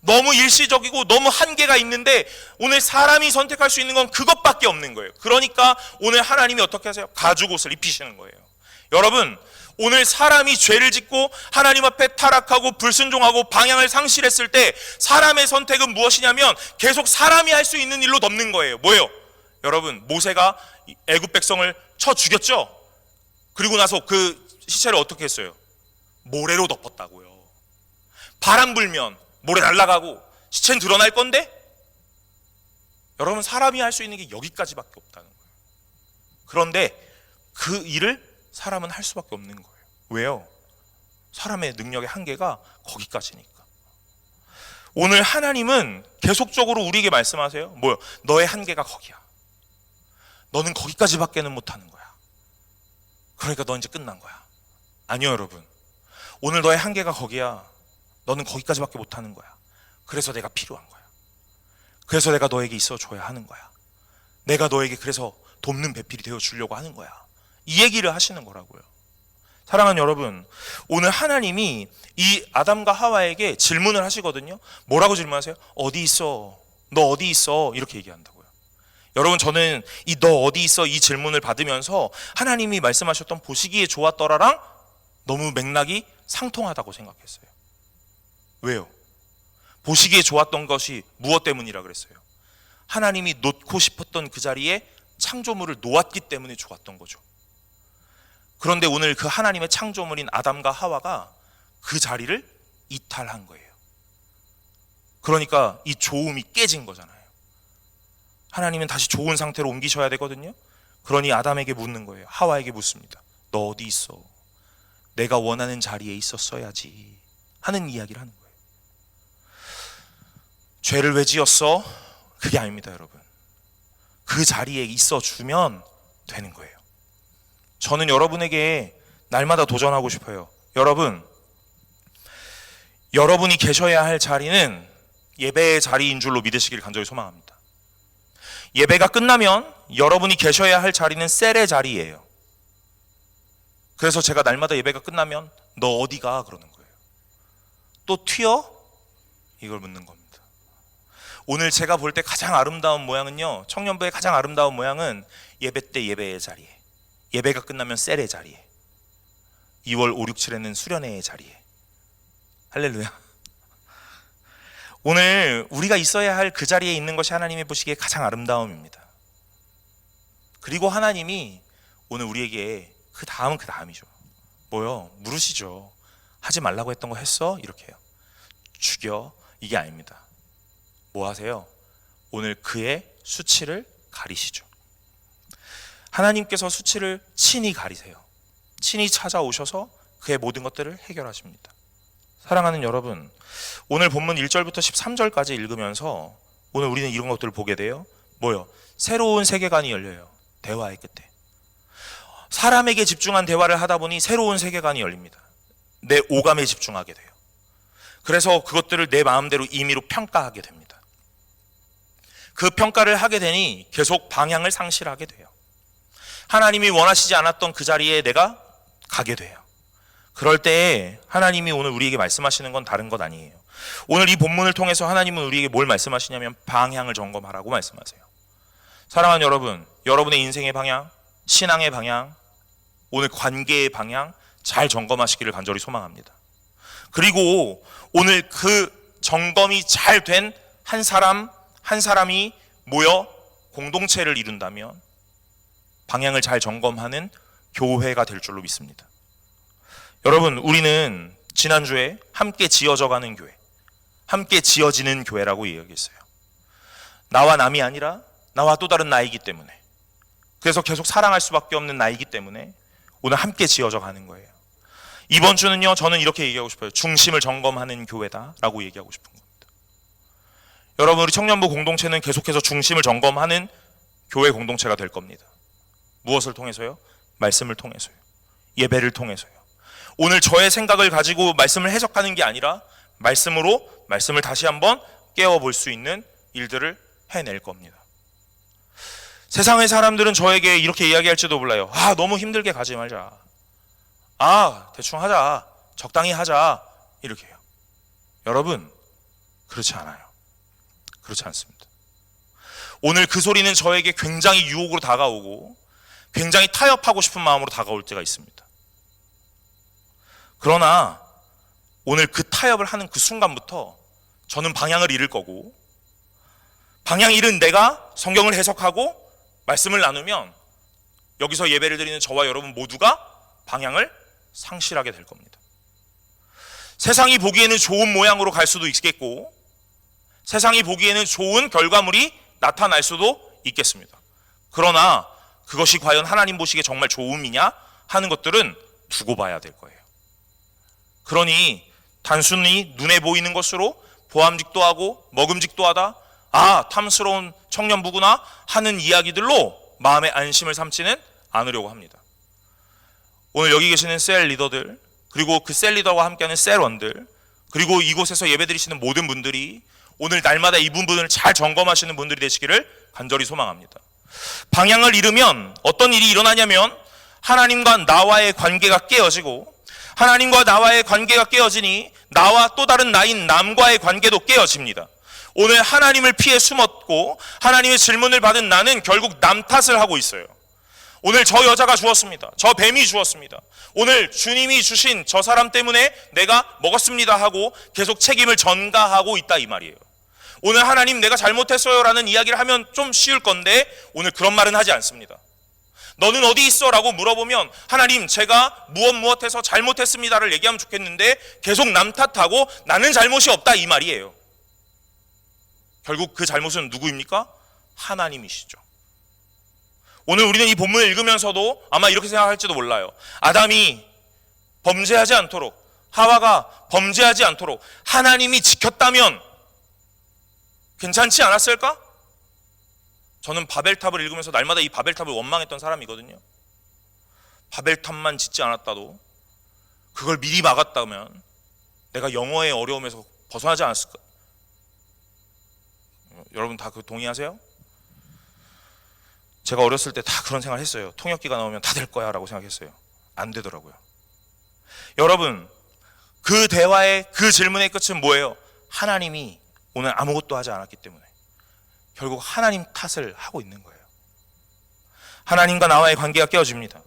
Speaker 1: 너무 일시적이고 너무 한계가 있는데 오늘 사람이 선택할 수 있는 건 그것밖에 없는 거예요. 그러니까 오늘 하나님이 어떻게 하세요? 가죽옷을 입히시는 거예요. 여러분, 오늘 사람이 죄를 짓고 하나님 앞에 타락하고 불순종하고 방향을 상실했을 때 사람의 선택은 무엇이냐면 계속 사람이 할 수 있는 일로 덮는 거예요. 뭐예요? 여러분, 모세가 애굽 백성을 쳐 죽였죠? 그리고 나서 그 시체를 어떻게 했어요? 모래로 덮었다고요. 바람 불면 모래 날아가고 시체는 드러날 건데, 여러분, 사람이 할 수 있는 게 여기까지밖에 없다는 거예요. 그런데 그 일을 사람은 할 수밖에 없는 거예요. 왜요? 사람의 능력의 한계가 거기까지니까. 오늘 하나님은 계속적으로 우리에게 말씀하세요. 뭐요? 너의 한계가 거기야. 너는 거기까지밖에는 못하는 거야. 그러니까 너 이제 끝난 거야. 아니요, 여러분. 오늘 너의 한계가 거기야. 너는 거기까지밖에 못하는 거야. 그래서 내가 필요한 거야. 그래서 내가 너에게 있어 줘야 하는 거야. 내가 너에게 그래서 돕는 배필이 되어 주려고 하는 거야. 이 얘기를 하시는 거라고요. 사랑하는 여러분, 오늘 하나님이 이 아담과 하와에게 질문을 하시거든요. 뭐라고 질문하세요? 어디 있어? 너 어디 있어? 이렇게 얘기한다고요. 여러분, 저는 이 너 어디 있어? 이 질문을 받으면서 하나님이 말씀하셨던 보시기에 좋았더라랑 너무 맥락이 상통하다고 생각했어요. 왜요? 보시기에 좋았던 것이 무엇 때문이라 그랬어요? 하나님이 놓고 싶었던 그 자리에 창조물을 놓았기 때문에 좋았던 거죠. 그런데 오늘 그 하나님의 창조물인 아담과 하와가 그 자리를 이탈한 거예요. 그러니까 이 좋음이 깨진 거잖아요. 하나님은 다시 좋은 상태로 옮기셔야 되거든요. 그러니 아담에게 묻는 거예요. 하와에게 묻습니다. 너 어디 있어? 내가 원하는 자리에 있었어야지 하는 이야기를 하는 거예요. 죄를 왜 지었어? 그게 아닙니다, 여러분. 그 자리에 있어주면 되는 거예요. 저는 여러분에게 날마다 도전하고 싶어요. 여러분이 계셔야 할 자리는 예배의 자리인 줄로 믿으시길 간절히 소망합니다. 예배가 끝나면 여러분이 계셔야 할 자리는 셀의 자리예요. 그래서 제가 날마다 예배가 끝나면 너 어디가? 그러는 거예요. 또 튀어? 이걸 묻는 겁니다. 오늘 제가 볼 때 가장 아름다운 모양은요, 청년부의 가장 아름다운 모양은 예배 때 예배의 자리에, 예배가 끝나면 셀의 자리에, 2월 5, 6, 7에는 수련회의 자리에. 할렐루야. 오늘 우리가 있어야 할 그 자리에 있는 것이 하나님이 보시기에 가장 아름다움입니다. 그리고 하나님이 오늘 우리에게 그 다음이죠. 뭐요? 물으시죠. 하지 말라고 했던 거 했어? 이렇게 해요. 죽여? 이게 아닙니다. 뭐 하세요? 오늘 그의 수치를 가리시죠. 하나님께서 수치를 친히 가리세요. 친히 찾아오셔서 그의 모든 것들을 해결하십니다. 사랑하는 여러분, 오늘 본문 1절부터 13절까지 읽으면서 오늘 우리는 이런 것들을 보게 돼요. 뭐요? 새로운 세계관이 열려요. 대화의 끝에. 사람에게 집중한 대화를 하다 보니 새로운 세계관이 열립니다. 내 오감에 집중하게 돼요. 그래서 그것들을 내 마음대로 임의로 평가하게 됩니다. 그 평가를 하게 되니 계속 방향을 상실하게 돼요. 하나님이 원하시지 않았던 그 자리에 내가 가게 돼요. 그럴 때 하나님이 오늘 우리에게 말씀하시는 건 다른 것 아니에요. 오늘 이 본문을 통해서 하나님은 우리에게 뭘 말씀하시냐면 방향을 점검하라고 말씀하세요. 사랑하는 여러분, 여러분의 인생의 방향, 신앙의 방향, 오늘 관계의 방향, 잘 점검하시기를 간절히 소망합니다. 그리고 오늘 그 점검이 잘 된 한 사람이 모여 공동체를 이룬다면 방향을 잘 점검하는 교회가 될 줄로 믿습니다. 여러분, 우리는 지난주에 함께 지어져가는 교회, 함께 지어지는 교회라고 이야기했어요. 나와 남이 아니라 나와 또 다른 나이기 때문에, 그래서 계속 사랑할 수밖에 없는 나이기 때문에 오늘 함께 지어져 가는 거예요. 이번 주는요, 저는 이렇게 얘기하고 싶어요. 중심을 점검하는 교회다라고 얘기하고 싶은 겁니다. 여러분, 우리 청년부 공동체는 계속해서 중심을 점검하는 교회 공동체가 될 겁니다. 무엇을 통해서요? 말씀을 통해서요. 예배를 통해서요. 오늘 저의 생각을 가지고 말씀을 해석하는 게 아니라 말씀으로 말씀을 다시 한번 깨워볼 수 있는 일들을 해낼 겁니다. 세상의 사람들은 저에게 이렇게 이야기할지도 몰라요. 아, 너무 힘들게 가지 말자. 아, 대충 하자. 적당히 하자. 이렇게 해요. 여러분, 그렇지 않아요. 그렇지 않습니다. 오늘 그 소리는 저에게 굉장히 유혹으로 다가오고 굉장히 타협하고 싶은 마음으로 다가올 때가 있습니다. 그러나 오늘 그 타협을 하는 그 순간부터 저는 방향을 잃을 거고, 방향 잃은 내가 성경을 해석하고 말씀을 나누면 여기서 예배를 드리는 저와 여러분 모두가 방향을 상실하게 될 겁니다. 세상이 보기에는 좋은 모양으로 갈 수도 있겠고, 세상이 보기에는 좋은 결과물이 나타날 수도 있겠습니다. 그러나 그것이 과연 하나님 보시기에 정말 좋음이냐 하는 것들은 두고 봐야 될 거예요. 그러니 단순히 눈에 보이는 것으로 보암직도 하고 먹음직도 하다, 아, 탐스러운 청년부구나 하는 이야기들로 마음의 안심을 삼지는 않으려고 합니다. 오늘 여기 계시는 셀 리더들, 그리고 그 셀 리더와 함께하는 셀원들, 그리고 이곳에서 예배드리시는 모든 분들이 오늘 날마다 이 부분을 잘 점검하시는 분들이 되시기를 간절히 소망합니다. 방향을 잃으면 어떤 일이 일어나냐면 하나님과 나와의 관계가 깨어지고, 하나님과 나와의 관계가 깨어지니 나와 또 다른 나인 남과의 관계도 깨어집니다. 오늘 하나님을 피해 숨었고 하나님의 질문을 받은 나는 결국 남 탓을 하고 있어요. 오늘 저 여자가 주었습니다. 저 뱀이 주었습니다. 오늘 주님이 주신 저 사람 때문에 내가 먹었습니다 하고 계속 책임을 전가하고 있다, 이 말이에요. 오늘 하나님 내가 잘못했어요 라는 이야기를 하면 좀 쉬울 건데 오늘 그런 말은 하지 않습니다. 너는 어디 있어? 라고 물어보면 하나님 제가 무엇해서 잘못했습니다를 얘기하면 좋겠는데 계속 남 탓하고 나는 잘못이 없다, 이 말이에요. 결국 그 잘못은 누구입니까? 하나님이시죠. 오늘 우리는 이 본문을 읽으면서도 아마 이렇게 생각할지도 몰라요. 아담이 범죄하지 않도록, 하와가 범죄하지 않도록 하나님이 지켰다면 괜찮지 않았을까? 저는 바벨탑을 읽으면서 날마다 이 바벨탑을 원망했던 사람이거든요. 바벨탑만 짓지 않았다도 그걸 미리 막았다면 내가 영어의 어려움에서 벗어나지 않았을까? 여러분 다 그 동의하세요? 제가 어렸을 때 다 그런 생각을 했어요. 통역기가 나오면 다 될 거야 라고 생각했어요. 안 되더라고요. 여러분, 그 대화의 그 질문의 끝은 뭐예요? 하나님이 오늘 아무것도 하지 않았기 때문에 결국 하나님 탓을 하고 있는 거예요. 하나님과 나와의 관계가 깨어집니다.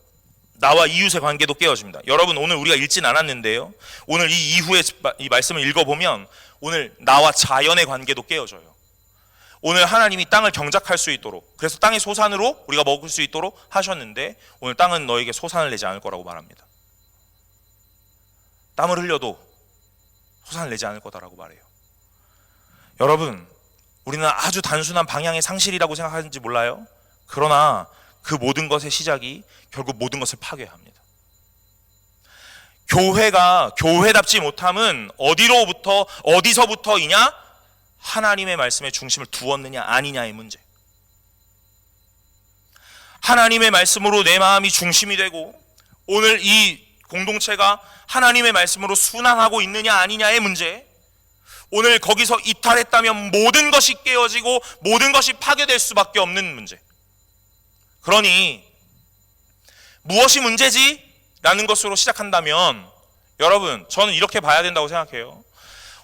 Speaker 1: 나와 이웃의 관계도 깨어집니다. 여러분, 오늘 우리가 읽진 않았는데요, 오늘 이 이후에 이 말씀을 읽어보면 오늘 나와 자연의 관계도 깨어져요. 오늘 하나님이 땅을 경작할 수 있도록, 그래서 땅의 소산으로 우리가 먹을 수 있도록 하셨는데 오늘 땅은 너에게 소산을 내지 않을 거라고 말합니다. 땀을 흘려도 소산을 내지 않을 거다라고 말해요. 여러분, 우리는 아주 단순한 방향의 상실이라고 생각하는지 몰라요. 그러나 그 모든 것의 시작이 결국 모든 것을 파괴합니다. 교회가 교회답지 못함은 어디서부터이냐? 하나님의 말씀에 중심을 두었느냐 아니냐의 문제. 하나님의 말씀으로 내 마음이 중심이 되고 오늘 이 공동체가 하나님의 말씀으로 순항하고 있느냐 아니냐의 문제. 오늘 거기서 이탈했다면 모든 것이 깨어지고 모든 것이 파괴될 수밖에 없는 문제. 그러니 무엇이 문제지? 라는 것으로 시작한다면 여러분, 저는 이렇게 봐야 된다고 생각해요.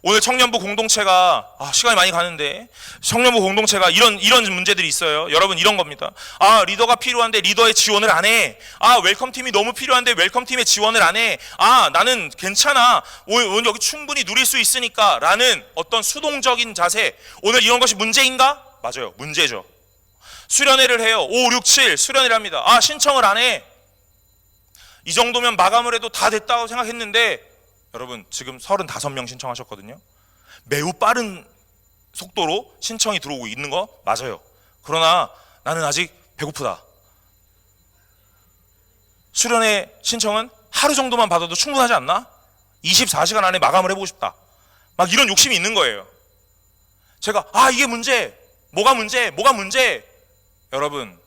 Speaker 1: 오늘 청년부 공동체가 시간이 많이 가는데 청년부 공동체가 이런 문제들이 있어요. 여러분, 이런 겁니다. 리더가 필요한데 리더의 지원을 안 해. 웰컴팀이 너무 필요한데 웰컴팀의 지원을 안 해. 나는 괜찮아. 오늘 여기 충분히 누릴 수 있으니까 라는 어떤 수동적인 자세. 오늘 이런 것이 문제인가? 맞아요. 문제죠. 수련회를 해요. 5, 6, 7 수련회를 합니다. 신청을 안 해. 이 정도면 마감을 해도 다 됐다고 생각했는데 여러분, 지금 35명 신청하셨거든요. 매우 빠른 속도로 신청이 들어오고 있는 거 맞아요. 그러나 나는 아직 배고프다. 수련회 신청은 하루 정도만 받아도 충분하지 않나? 24시간 안에 마감을 해보고 싶다. 막 이런 욕심이 있는 거예요. 제가 이게 문제, 뭐가 문제. 여러분,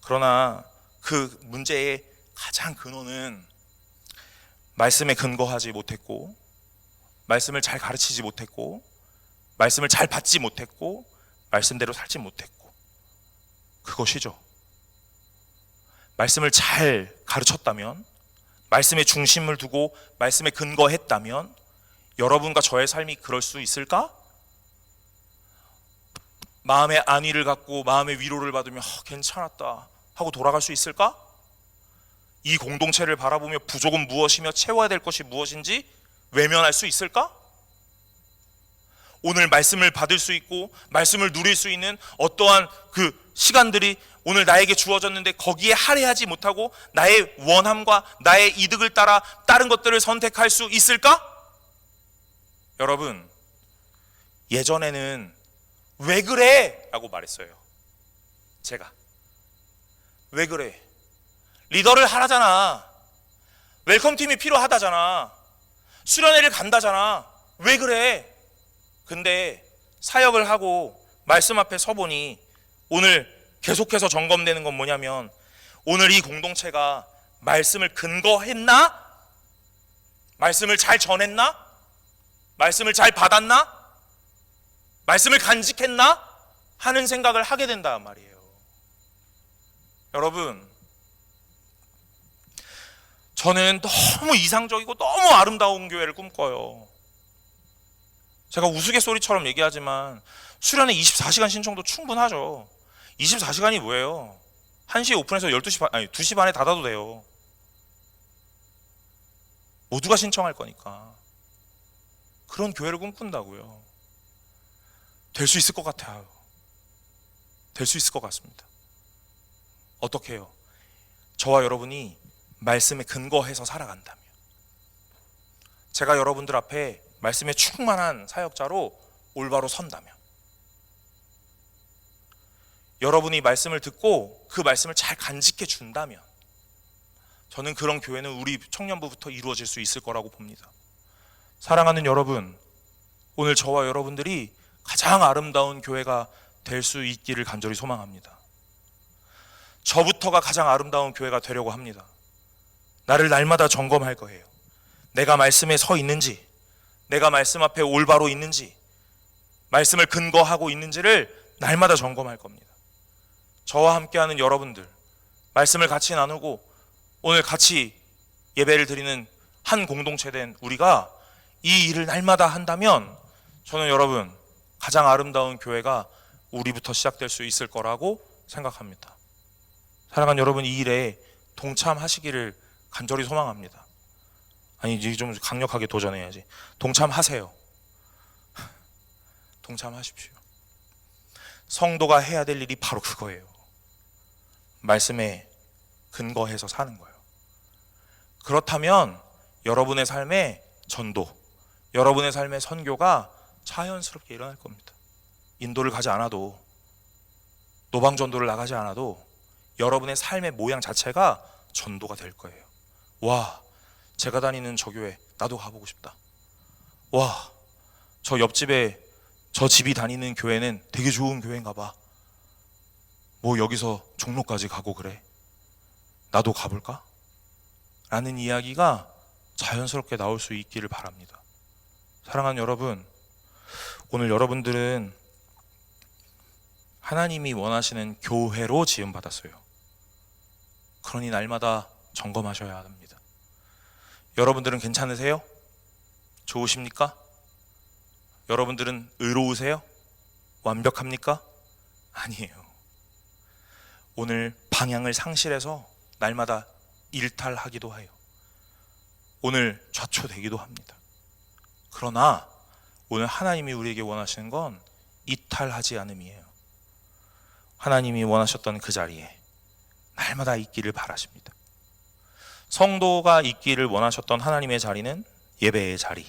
Speaker 1: 그러나 그 문제의 가장 근원은 말씀에 근거하지 못했고, 말씀을 잘 가르치지 못했고, 말씀을 잘 받지 못했고, 말씀대로 살지 못했고, 그것이죠. 말씀을 잘 가르쳤다면, 말씀에 중심을 두고 말씀에 근거했다면 여러분과 저의 삶이 그럴 수 있을까? 마음의 안위를 갖고 마음의 위로를 받으며 괜찮았다 하고 돌아갈 수 있을까? 이 공동체를 바라보며 부족은 무엇이며 채워야 될 것이 무엇인지 외면할 수 있을까? 오늘 말씀을 받을 수 있고 말씀을 누릴 수 있는 어떠한 그 시간들이 오늘 나에게 주어졌는데 거기에 할애하지 못하고 나의 원함과 나의 이득을 따라 다른 것들을 선택할 수 있을까? 여러분, 예전에는 왜 그래? 라고 말했어요. 제가 왜 그래? 리더를 하라잖아. 웰컴팀이 필요하다잖아. 수련회를 간다잖아. 왜 그래? 근데 사역을 하고 말씀 앞에 서보니 오늘 계속해서 점검되는 건 뭐냐면 오늘 이 공동체가 말씀을 근거했나? 말씀을 잘 전했나? 말씀을 잘 받았나? 말씀을 간직했나? 하는 생각을 하게 된단 말이에요. 여러분, 저는 너무 이상적이고 너무 아름다운 교회를 꿈꿔요. 제가 우스갯소리처럼 얘기하지만 수련회 24시간 신청도 충분하죠. 24시간이 뭐예요? 1시에 오픈해서 2시 반에 닫아도 돼요. 모두가 신청할 거니까. 그런 교회를 꿈꾼다고요. 될 수 있을 것 같아요. 될 수 있을 것 같습니다. 어떻게 해요? 저와 여러분이 말씀에 근거해서 살아간다면, 제가 여러분들 앞에 말씀에 충만한 사역자로 올바로 선다면, 여러분이 말씀을 듣고 그 말씀을 잘 간직해 준다면 저는 그런 교회는 우리 청년부부터 이루어질 수 있을 거라고 봅니다. 사랑하는 여러분, 오늘 저와 여러분들이 가장 아름다운 교회가 될 수 있기를 간절히 소망합니다. 저부터가 가장 아름다운 교회가 되려고 합니다. 나를 날마다 점검할 거예요. 내가 말씀에 서 있는지, 내가 말씀 앞에 올바로 있는지, 말씀을 근거하고 있는지를 날마다 점검할 겁니다. 저와 함께하는 여러분들, 말씀을 같이 나누고 오늘 같이 예배를 드리는 한 공동체 된 우리가 이 일을 날마다 한다면 저는 여러분, 가장 아름다운 교회가 우리부터 시작될 수 있을 거라고 생각합니다. 사랑하는 여러분, 이 일에 동참하시기를 간절히 소망합니다. 아니, 이제 좀 강력하게 도전해야지. 동참하세요. 동참하십시오. 성도가 해야 될 일이 바로 그거예요. 말씀에 근거해서 사는 거예요. 그렇다면 여러분의 삶의 전도, 여러분의 삶의 선교가 자연스럽게 일어날 겁니다. 인도를 가지 않아도, 노방전도를 나가지 않아도 여러분의 삶의 모양 자체가 전도가 될 거예요. 와, 제가 다니는 저 교회 나도 가보고 싶다. 와, 저 옆집에 저 집이 다니는 교회는 되게 좋은 교회인가 봐. 뭐 여기서 종로까지 가고 그래. 나도 가볼까? 라는 이야기가 자연스럽게 나올 수 있기를 바랍니다. 사랑하는 여러분, 오늘 여러분들은 하나님이 원하시는 교회로 지음받았어요. 그러니 날마다 점검하셔야 합니다. 여러분들은 괜찮으세요? 좋으십니까? 여러분들은 의로우세요? 완벽합니까? 아니에요. 오늘 방향을 상실해서 날마다 일탈하기도 해요. 오늘 좌초되기도 합니다. 그러나 오늘 하나님이 우리에게 원하시는 건 이탈하지 않음이에요. 하나님이 원하셨던 그 자리에 날마다 있기를 바라십니다. 성도가 있기를 원하셨던 하나님의 자리는 예배의 자리,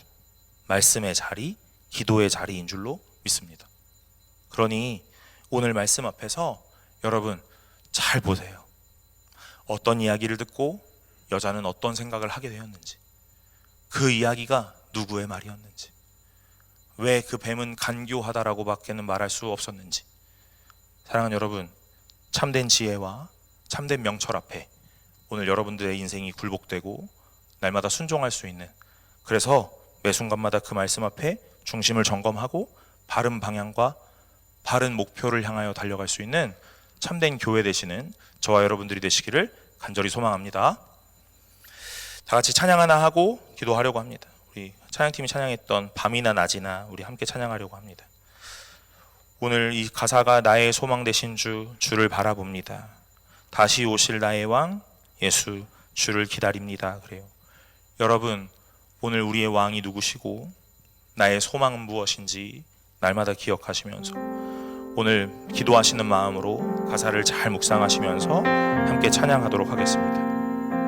Speaker 1: 말씀의 자리, 기도의 자리인 줄로 믿습니다. 그러니 오늘 말씀 앞에서 여러분 잘 보세요. 어떤 이야기를 듣고 여자는 어떤 생각을 하게 되었는지, 그 이야기가 누구의 말이었는지, 왜 그 뱀은 간교하다라고 밖에는 말할 수 없었는지. 사랑하는 여러분, 참된 지혜와 참된 명철 앞에 오늘 여러분들의 인생이 굴복되고 날마다 순종할 수 있는, 그래서 매 순간마다 그 말씀 앞에 중심을 점검하고 바른 방향과 바른 목표를 향하여 달려갈 수 있는 참된 교회 되시는 저와 여러분들이 되시기를 간절히 소망합니다. 다 같이 찬양 하나 하고 기도하려고 합니다. 우리 찬양팀이 찬양했던 밤이나 낮이나 우리 함께 찬양하려고 합니다. 오늘 이 가사가 나의 소망 되신 주를 바라봅니다. 다시 오실 나의 왕 예수 주를 기다립니다. 그래요. 여러분, 오늘 우리의 왕이 누구시고 나의 소망은 무엇인지 날마다 기억하시면서 오늘 기도하시는 마음으로 가사를 잘 묵상하시면서 함께 찬양하도록 하겠습니다.